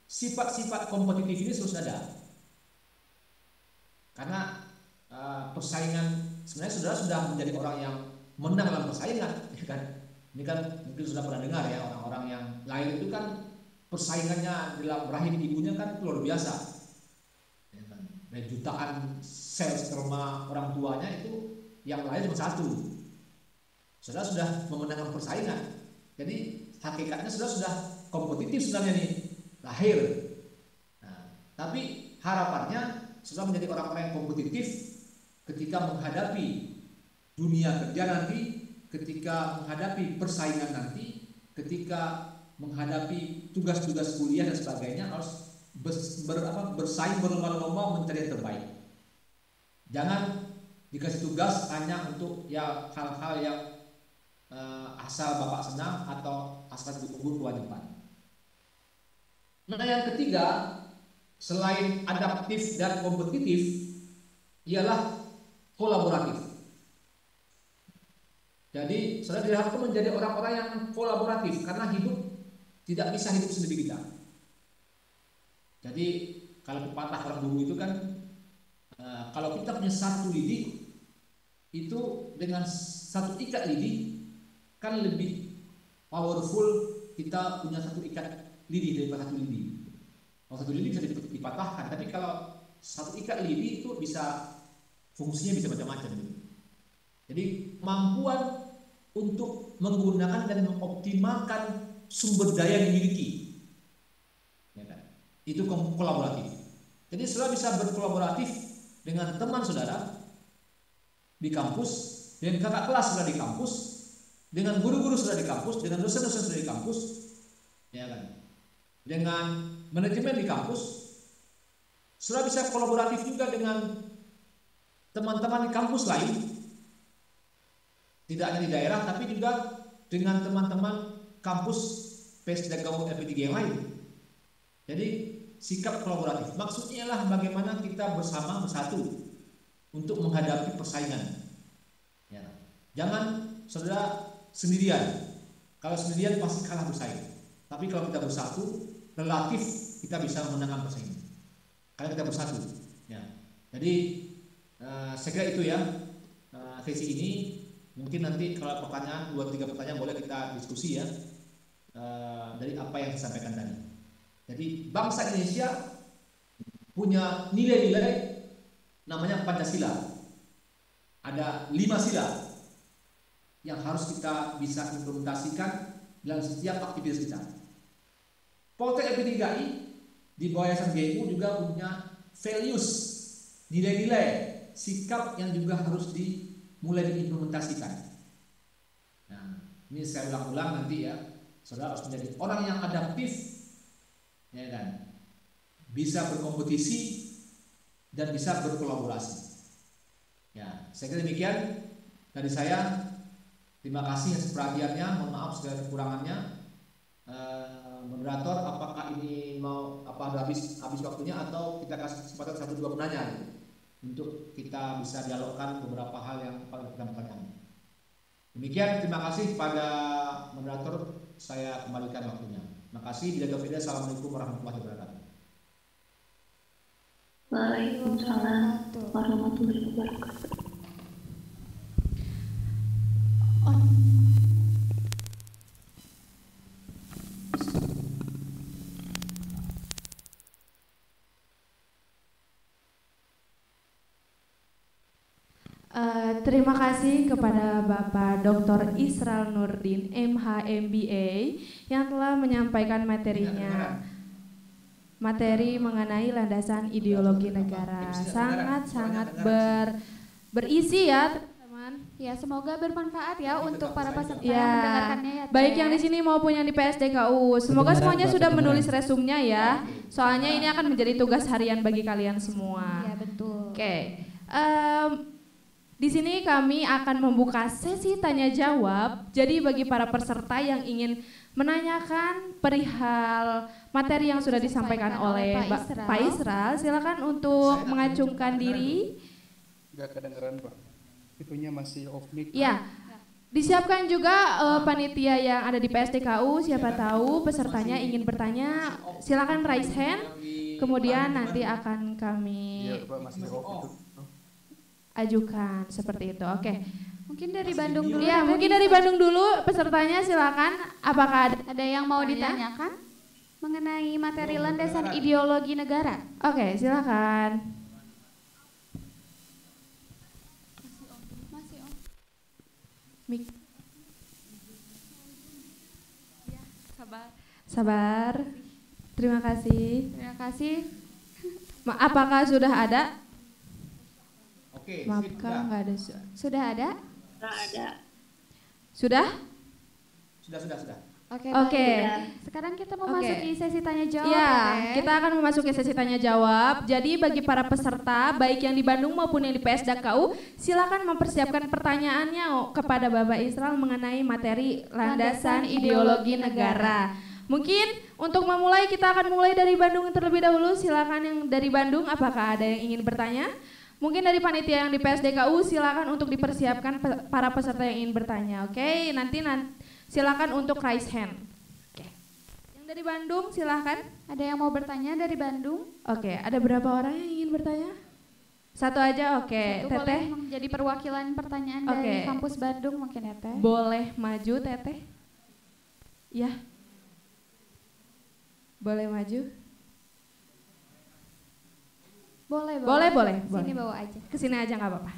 sifat-sifat kompetitif ini harus ada. Karena persaingan, sebenarnya saudara sudah menjadi orang yang menang dalam persaingan, ya kan? Ini kan mungkin sudah pernah dengar ya, orang-orang yang lain itu kan persaingannya dalam rahim ibunya kan luar biasa, ya kan? Dari jutaan sel sperma orang tuanya itu yang lain cuma satu. Saudara sudah memenangkan persaingan, jadi hakikatnya saudara sudah kompetitif sebenarnya nih lahir. Nah, tapi harapannya sudah menjadi orang-orang yang kompetitif ketika menghadapi dunia kerja nanti, ketika menghadapi persaingan nanti, ketika menghadapi tugas-tugas kuliah dan sebagainya, harus bersaing berlomba-lomba mencari yang terbaik. Jangan dikasih tugas hanya untuk ya hal-hal yang asal Bapak senang atau asal gugur kewajiban. Nah, yang ketiga, selain adaptif dan kompetitif, ialah kolaboratif. Jadi, saudara diharapkan menjadi orang-orang yang kolaboratif karena hidup tidak bisa hidup sendiri kita. Jadi, kalau pepatah orang dulu itu kan, kalau kita punya satu lidi, itu dengan satu ikat lidi kan lebih powerful kita punya satu ikat lidi daripada satu lidi. Kalau satu lidi bisa dipatahkan, tapi kalau satu ikat lidi itu bisa fungsinya bisa macam-macam. Jadi kemampuan untuk menggunakan dan mengoptimalkan sumber daya yang dimiliki, ya kan? Itu kolaboratif. Jadi saudara bisa berkolaboratif dengan teman saudara di kampus, dengan kakak kelas saudara di kampus, dengan guru-guru saudara di kampus, dengan dosen-dosen saudara di kampus, ya kan? Dengan manajemen di kampus, saudara bisa kolaboratif juga dengan teman-teman di kampus lain, tidak hanya di daerah, tapi juga dengan teman-teman kampus PSDKU LP3 yang lain. Jadi sikap kolaboratif maksudnya adalah bagaimana kita bersatu untuk menghadapi persaingan. Ya. Jangan saudara sendirian. Kalau sendirian pasti kalah bersaing. Tapi kalau kita bersatu, relatif kita bisa memenangkan persaingan. Kalau kita bersatu. Ya. Jadi saya kira itu ya sesi ini. Mungkin nanti kalau pertanyaan 2-3 pertanyaan boleh kita diskusi ya dari apa yang disampaikan tadi. Jadi bangsa Indonesia punya nilai-nilai namanya Pancasila. Ada 5 sila yang harus kita bisa implementasikan dalam setiap aktivitas kita. Poltek LP3I di bawah Yayasan GMU juga punya values, nilai-nilai, sikap yang juga harus mulai diimplementasikan. Nah, ini saya ulang-ulang nanti ya, saudara harus menjadi orang yang adaptif, ya kan, bisa berkompetisi dan bisa berkolaborasi. Ya, saya kira demikian dari saya. Terima kasih atas perhatiannya. Mohon maaf segala kekurangannya. Moderator, apakah ini mau habis waktunya atau kita kasih kesempatan 1-2 penanya untuk kita bisa dialogkan beberapa hal yang paling kita pertanyakan. Demikian, terima kasih kepada moderator. Saya kembalikan waktunya. Terima kasih. Assalamualaikum warahmatullahi wabarakatuh. Waalaikumsalam warahmatullahi wabarakatuh. Terima kasih kepada Bapak Dr. Isral Nurdin, MH MBA, yang telah menyampaikan materinya. Materi mengenai landasan ideologi negara. Sangat-sangat berisi ya, teman-teman. Ya, semoga bermanfaat ya untuk para peserta Ya, yang mendengarkannya ya. baik yang di sini maupun yang di PSDKU. Semoga semuanya sudah menulis resumnya ya. Soalnya ini akan menjadi tugas harian bagi kalian semua. Ya, betul. Oke. Di sini kami akan membuka sesi tanya jawab. Jadi bagi para peserta yang ingin menanyakan perihal materi yang sudah disampaikan oleh Pak Isral, silakan untuk mengacungkan diri. Enggak kedengeran, Pak. Itunya masih off mic. Ya. Disiapkan juga panitia yang ada di PSDKU, siapa tahu pesertanya ingin bertanya, silakan raise hand. Kemudian nanti akan kami ajukan seperti itu. Oke. Mungkin dari Bandung dulu. Ya, mungkin dari Bandung dulu pesertanya silakan. Apakah ada yang mau ditanyakan mengenai materi landasan ideologi negara? Oke, silakan. Masih on. Mik. Ya, sabar. Sabar. Terima kasih. Terima kasih. Apakah sudah ada? Oke, Maaf sip, Kak, nggak ada. Sudah ada? Nggak ada. Sudah? Sudah. Oke. Oke. baik. Sekarang kita Oke. memasuki sesi tanya jawab. Ya, Teh. kita akan memasuki sesi tanya jawab. Jadi bagi para peserta, baik yang di Bandung maupun yang di PSDKU, silakan mempersiapkan pertanyaannya kepada Bapak Israel mengenai materi landasan ideologi negara. Mungkin untuk memulai kita akan mulai dari Bandung terlebih dahulu. Silakan yang dari Bandung, apakah ada yang ingin bertanya? Mungkin dari panitia yang di PSDKU silakan untuk dipersiapkan para peserta yang ingin bertanya. Oke, nanti silakan untuk raise hand. Oke. Yang dari Bandung silakan. Ada yang mau bertanya dari Bandung? Oke, ada berapa orang yang ingin bertanya? Satu aja, oke. Satu Teteh boleh menjadi perwakilan pertanyaan Oke. dari kampus Bandung mungkin ya Teh. boleh maju, Teteh? Ya. Boleh maju? Boleh. Sini bawa aja. Kesini aja nggak apa-apa.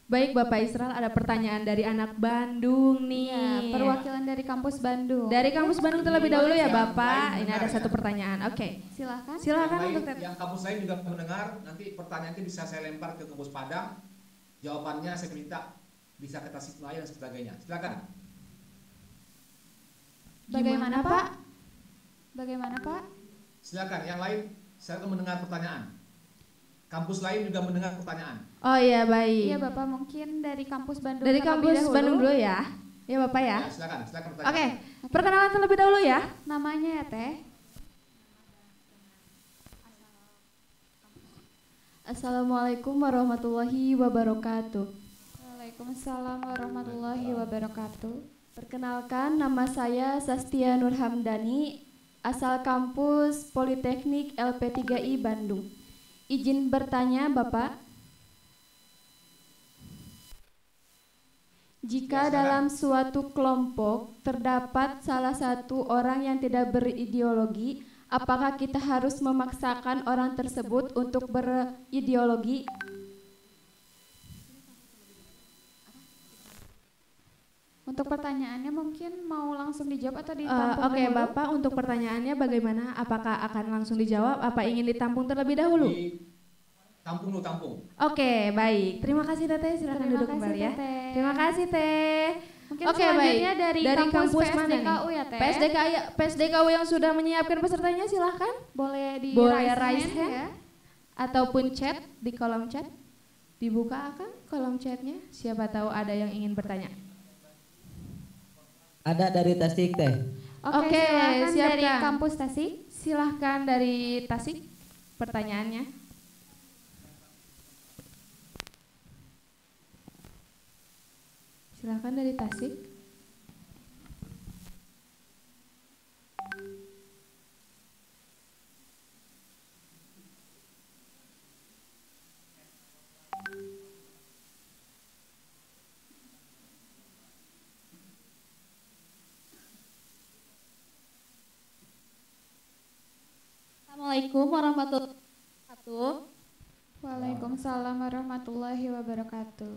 Baik Bapak Israel, ada pertanyaan dari anak Bandung nih. Ya, perwakilan dari kampus Bandung. Dari kampus Bandung terlebih dahulu ya Yang Bapak. lain Ini ada mendengar satu ya. pertanyaan. Oke. Silakan. Silakan yang, untuk lain, Teteh. yang kampus lain juga mendengar, nanti pertanyaan itu bisa saya lempar ke kampus Padang. Jawabannya saya minta bisa ke Tasikmalaya dan sebagainya. Silakan. Bagaimana Pak? Bagaimana Pak? Silakan. Yang lain saya akan mendengar pertanyaan. Kampus lain juga mendengar pertanyaan. Oh iya baik. Iya Bapak, mungkin dari kampus Bandung Dari terlebih kampus dahulu. Bandung dulu ya. Ya Bapak ya. Ya, silakan pertanyaan. Oke, perkenalan terlebih dahulu ya. Namanya ya Teh? Assalamualaikum warahmatullahi wabarakatuh. Waalaikumsalam warahmatullahi wabarakatuh. Perkenalkan, nama saya Sastia Nurhamdani, asal kampus Politeknik LP3I Bandung. Izin bertanya Bapak, jika dalam suatu kelompok terdapat salah satu orang yang tidak berideologi, apakah kita harus memaksakan orang tersebut untuk berideologi? Untuk pertanyaannya mungkin mau langsung dijawab atau ditampung Oke dahulu? Bapak, untuk pertanyaannya bagaimana? Apakah akan langsung dijawab? Apa ingin ditampung terlebih dahulu? Tampung. Oke, baik. Terima kasih Teteh. Silakan Terima duduk kasih, kembali ya. Teteh. Terima kasih Teh. Mungkin Oke, selanjutnya baik. dari kampus kampus mana nih? PSDKU ya, Teh? PSDKU yang sudah menyiapkan pesertanya silahkan. Boleh di Boleh raise raise hand hand ya. ataupun chat di kolom chat. Dibuka akan kolom chatnya. Siapa tahu ada yang ingin bertanya. Ada dari Tasik Teh. Oke, silakan siapkan. dari kampus Tasik. Silahkan dari Tasik pertanyaannya. Silahkan dari Tasik. Assalamualaikum warahmatullahi wabarakatuh. Waalaikumsalam warahmatullahi wabarakatuh.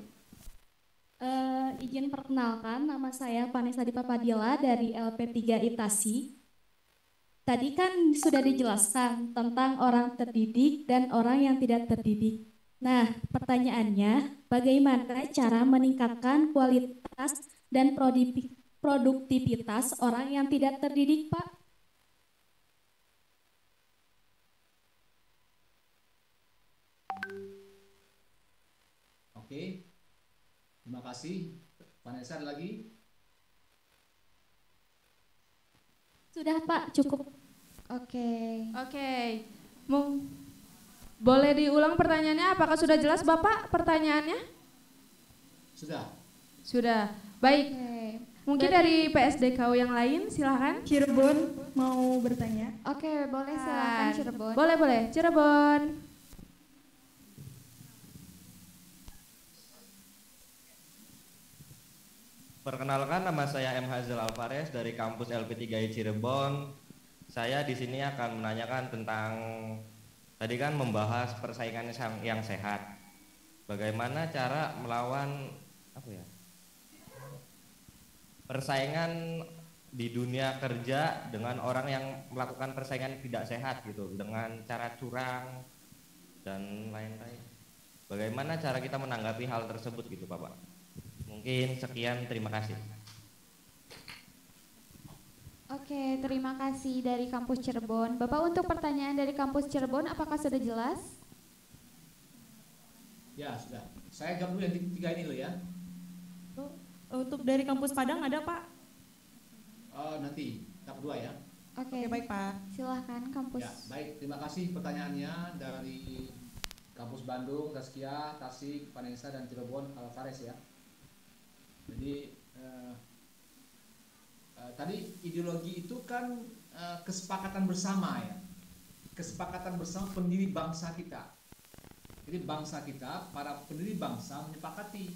Izin perkenalkan, nama saya Vanessa Dipapadila dari LP3 Itasi. Tadi kan sudah dijelaskan tentang orang terdidik dan orang yang tidak terdidik. Nah, pertanyaannya, bagaimana cara meningkatkan kualitas dan produktivitas orang yang tidak terdidik, Pak? Oke. Terima kasih. Vanessa ada lagi? Sudah, Pak, cukup. Oke. Boleh diulang pertanyaannya? Apakah sudah jelas Bapak pertanyaannya? Sudah. Baik. Oke. Mungkin dari PSDKU yang lain silahkan. Cirebon mau bertanya. Oke, boleh silakan Cirebon. Boleh. Cirebon. Perkenalkan, nama saya M. Hazel Alvarez dari kampus LP3I Cirebon. Saya di sini akan menanyakan tentang tadi kan membahas persaingan yang sehat. Bagaimana cara melawan persaingan di dunia kerja dengan orang yang melakukan persaingan tidak sehat gitu, dengan cara curang dan lain-lain. Bagaimana cara kita menanggapi hal tersebut gitu Bapak? Mungkin sekian, terima kasih. Oke, terima kasih dari kampus Cirebon. Bapak, untuk pertanyaan dari kampus Cirebon apakah sudah jelas? Ya, sudah. Saya jawab dulu yang tiga ini loh ya. Untuk dari kampus Padang ada Pak? Nanti, tahap 2 ya. Oke, baik Pak. Silahkan kampus. Ya, baik. Terima kasih pertanyaannya dari kampus Bandung, Taskia, Tasik, Vanessa, dan Cirebon, Alvarez ya. Jadi tadi ideologi itu kan kesepakatan bersama ya, kesepakatan bersama pendiri bangsa kita. Jadi bangsa kita, para pendiri bangsa menyepakati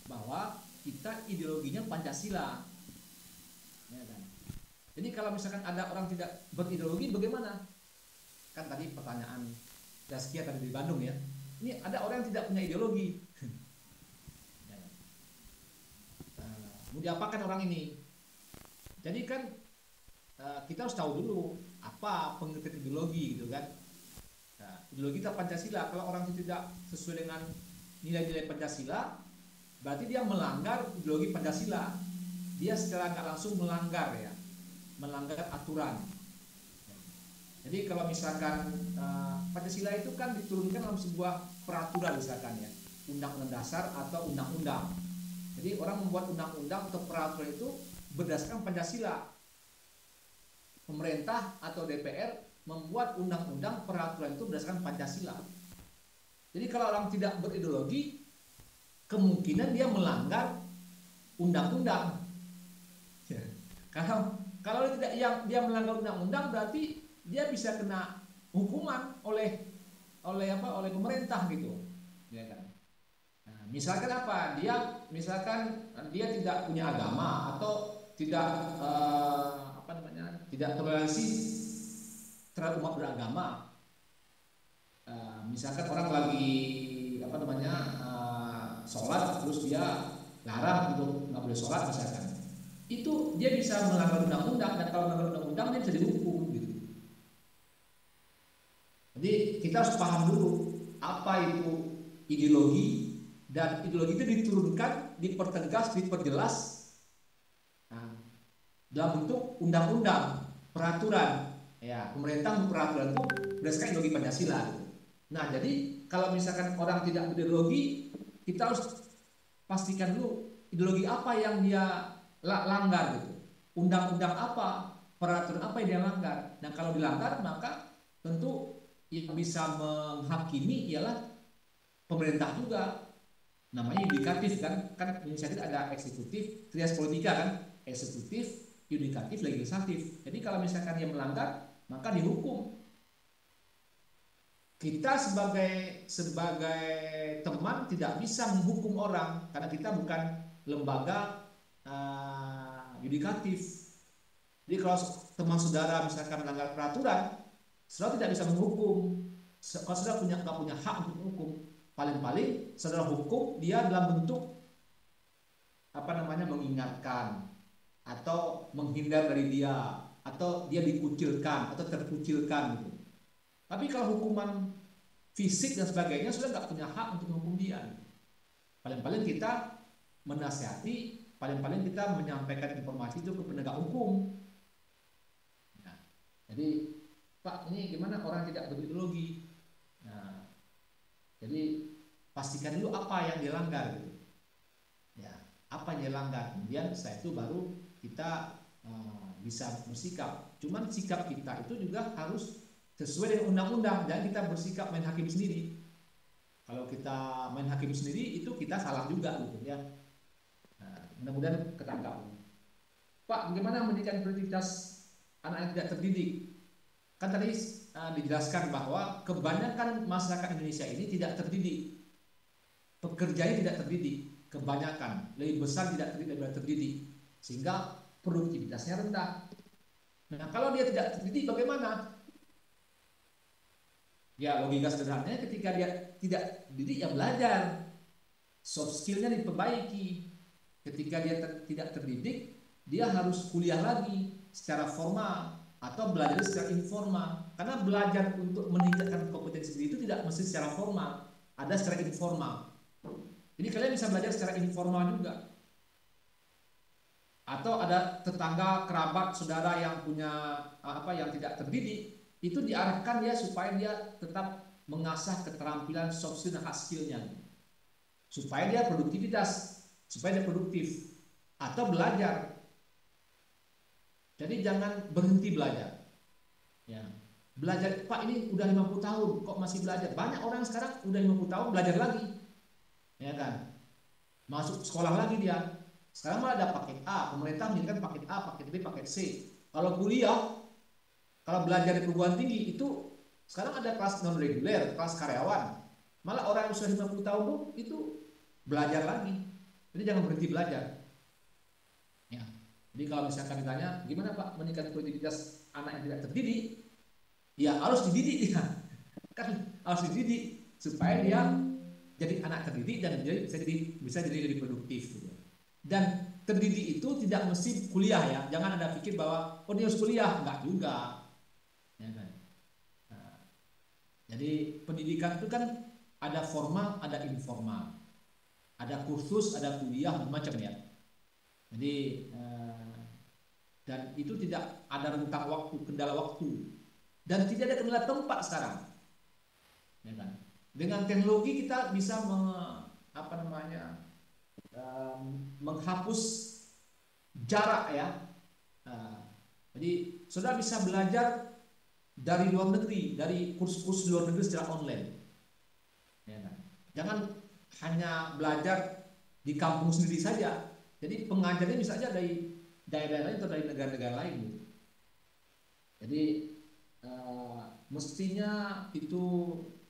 bahwa kita ideologinya Pancasila. Ya kan? Jadi kalau misalkan ada orang tidak berideologi bagaimana? Kan tadi pertanyaan Zaskia tadi di Bandung ya. Ini ada orang yang tidak punya ideologi. Ya kan? Mau diapakan orang ini? Jadi kan kita harus tahu dulu apa pengertian ideologi gitu kan. Nah, ideologi kita Pancasila. Kalau orang itu tidak sesuai dengan nilai-nilai Pancasila, berarti dia melanggar ideologi Pancasila. Dia secara nggak langsung melanggar ya, melanggar aturan. Jadi kalau misalkan Pancasila itu kan diturunkan dalam sebuah peraturan misalkan ya, undang-undang dasar atau undang-undang. Jadi orang membuat undang-undang atau peraturan itu berdasarkan Pancasila. Pemerintah atau DPR membuat undang-undang peraturan itu berdasarkan Pancasila. Jadi kalau orang tidak berideologi, kemungkinan dia melanggar undang-undang. Ya. Kalau dia melanggar undang-undang berarti dia bisa kena hukuman oleh pemerintah gitu. Ya kan? Nah, misalkan apa? Misalkan dia tidak punya agama atau tidak tidak toleransi terhadap umat beragama. Misalkan orang lagi sholat terus dia larang untuk nggak boleh sholat misalkan, itu dia bisa melanggar undang-undang, dan kalau melanggar undang-undang dia bisa dihukum gitu. Jadi kita harus paham dulu apa itu ideologi, dan ideologi itu diturunkan, dipertegas, diperjelas dalam bentuk undang-undang, peraturan. Ya, pemerintah peraturan itu berdasarkan ideologi Pancasila. Nah, jadi kalau misalkan orang tidak berideologi, kita harus pastikan dulu ideologi apa yang dia langgar gitu. Undang-undang apa, peraturan apa yang dia langgar. Nah, kalau dilanggar maka tentu yang bisa menghakimi ialah pemerintah juga. Namanya yudikatif kan Indonesia itu ada eksekutif, trias politika kan, eksekutif, yudikatif, legislatif. Jadi kalau misalkan dia melanggar, maka dihukum. Kita sebagai teman tidak bisa menghukum orang karena kita bukan lembaga yudikatif. Jadi kalau teman saudara misalkan melanggar peraturan, saudara tidak bisa menghukum. Kalau saudara nggak punya hak untuk menghukum, paling-paling saudara hukum dia dalam bentuk mengingatkan atau menghindar dari dia, atau dia dikucilkan atau terkucilkan gitu. Tapi kalau hukuman fisik dan sebagainya sudah nggak punya hak untuk menghukum dia. Paling-paling kita menasihati, paling-paling kita menyampaikan informasi itu ke penegak hukum. Nah, jadi Pak, ini gimana orang tidak berideologi? Nah, jadi pastikan dulu apa yang dilanggar gitu. Ya, apa yang dilanggar. Kemudian setelah itu baru kita bisa bersikap. Cuman sikap kita itu juga harus sesuai dengan undang-undang. Jangan kita bersikap main hakim sendiri. Kalau kita main hakim sendiri itu kita salah juga gitu ya. Nah, mudah-mudahan ketangkap. Pak, bagaimana mendidikan kreativitas anak yang tidak terdidik? Kan tadi dijelaskan bahwa kebanyakan masyarakat Indonesia ini tidak terdidik. Pekerjanya tidak terdidik, kebanyakan, lebih besar tidak terdidik, sehingga produktivitasnya rendah. Nah, kalau dia tidak terdidik bagaimana? Ya, logika sederhananya ketika dia tidak didik ya belajar. Soft skill-nya diperbaiki. Ketika dia tidak terdidik, dia harus kuliah lagi secara formal atau belajar secara informal. Karena belajar untuk meningkatkan kompetensi diri itu tidak mesti secara formal, ada secara informal. Jadi kalian bisa belajar secara informal juga. Atau ada tetangga, kerabat, saudara yang punya yang tidak terdidik, itu diarahkan dia supaya dia tetap mengasah keterampilan soft skill dan hard skill-nya. Supaya dia produktivitas, supaya dia produktif atau belajar. Jadi jangan berhenti belajar. Ya. Belajar, Pak ini udah 50 tahun kok masih belajar. Banyak orang sekarang udah 50 tahun belajar lagi. Ya kan? Masuk sekolah lagi dia. Sekarang malah ada paket A, pemerintah menyediakan paket A, paket B, paket C. Kalau kuliah, kalau belajar di perguruan tinggi itu sekarang ada kelas non reguler, kelas karyawan. Malah orang yang sudah 50 tahun itu belajar lagi. Jadi jangan berhenti belajar. Ya. Jadi kalau misalkan ditanya, gimana Pak meningkatkan produktivitas anak yang tidak terdidik? Ya harus dididik dia. Kan harus dididik supaya dia jadi anak terdidik dan bisa jadi lebih produktif. Gitu. Dan terdidik itu tidak mesti kuliah ya. Jangan Anda pikir bahwa dia harus kuliah, enggak juga. Ya kan? Nah, jadi pendidikan itu kan ada formal, ada informal. Ada kursus, ada kuliah, macam ya. Jadi dan itu tidak ada rentang waktu, kendala waktu. Dan tidak ada kendala tempat sekarang. Ya kan? Dengan teknologi kita bisa menghapus jarak ya. Jadi saudara bisa belajar dari luar negeri, dari kursus-kursus luar negeri secara online. Ya kan? Jangan hanya belajar di kampung sendiri saja. Jadi pengajarnya bisa saja dari daerah lain atau dari negara-negara lain. Gitu. Jadi mestinya itu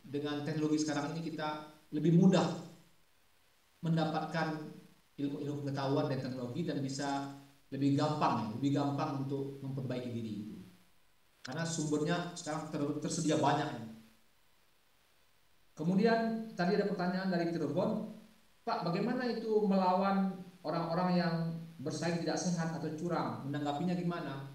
dengan teknologi sekarang ini kita lebih mudah mendapatkan ilmu pengetahuan dan teknologi dan bisa lebih gampang untuk memperbaiki diri. Karena sumbernya sekarang tersedia banyak. Kemudian tadi ada pertanyaan dari Cirebon, Pak, bagaimana itu melawan orang-orang yang bersaing tidak sehat atau curang? Menanggapinya gimana?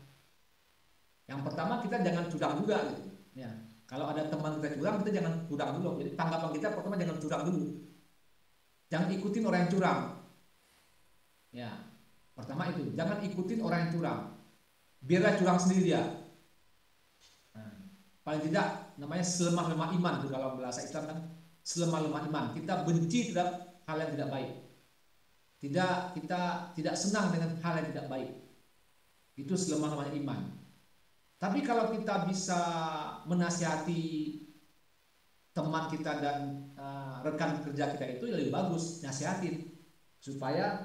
Yang pertama kita jangan curang juga gitu. Ya. Kalau ada teman kita curang, kita jangan curang dulu. Jadi tanggapan kita pertama jangan curang dulu. Jangan ikutin orang yang curang. Ya, pertama itu jangan ikutin orang yang curang. Biarlah curang sendiri dia. Nah, paling tidak namanya selemah-lemah iman itu kalau bahasa Islam kan selemah-lemah iman. Kita benci terhadap hal yang tidak baik. Kita tidak senang dengan hal yang tidak baik. Itu selemah-lemah iman. Tapi kalau kita bisa menasihati teman kita dan rekan kerja kita itu lebih bagus, nasihatin supaya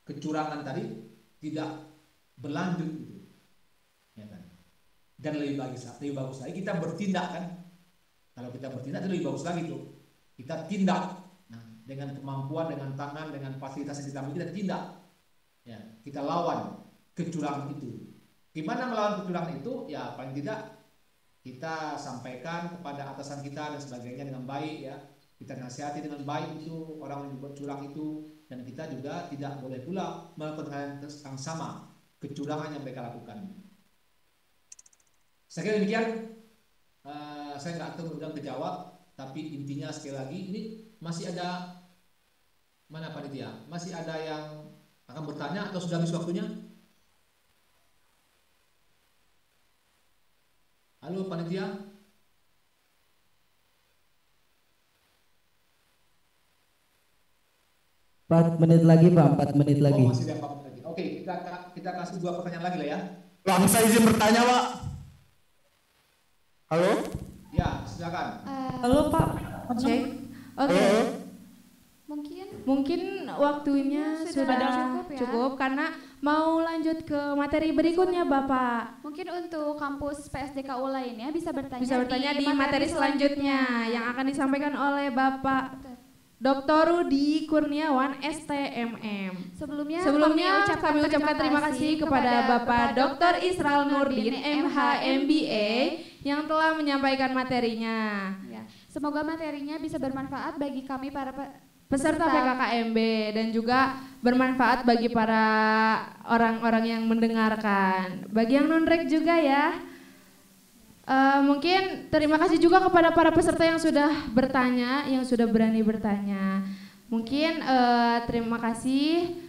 kecurangan tadi tidak berlanjut gitu. Ya kan? Dan lebih bagus lagi kita bertindak kan. Kalau kita bertindak itu lebih bagus lagi tuh. Kita tindak. Nah, dengan kemampuan, dengan tangan, dengan fasilitas yang kita miliki kita tindak. Ya, kita lawan kecurangan itu. Gimana melawan kecurangan itu? Ya paling tidak kita sampaikan kepada atasan kita dan sebagainya dengan baik ya. Kita nasihati dengan baik itu orang yang berbuat curang itu, dan kita juga tidak boleh pula melakukan hal yang sama, kecurangan yang mereka lakukan. Saya kira demikian. Saya nggak tahu mudah kejawab, tapi intinya sekali lagi ini masih ada mana panitia? Masih ada yang akan bertanya atau sudah habis waktunya? Halo panitia. 4 menit lagi Pak, 4 menit lagi. Oh, masih ada 4 menit lagi. Oke, kita kasih 2 pertanyaan lagi lah ya. Pak, bisa izin bertanya Pak? Halo? Ya, silakan. Halo Pak. Cek. Oke. Mungkin waktunya sudah cukup karena mau lanjut ke materi berikutnya Bapak. Mungkin untuk kampus PSDKU lainnya bisa bertanya di materi selanjutnya yang akan disampaikan oleh Bapak Dr. Rudi Kurniawan STMM. Sebelumnya kami ucapkan terima kasih kepada Bapak Dr. Israel Nurdin MH MBA yang telah menyampaikan materinya. Ya, semoga materinya bisa bermanfaat bagi kami para peserta PKKMB dan juga bermanfaat bagi para orang-orang yang mendengarkan. Bagi yang non-rek juga ya. Mungkin terima kasih juga kepada para peserta yang sudah bertanya, yang sudah berani bertanya. Mungkin terima kasih.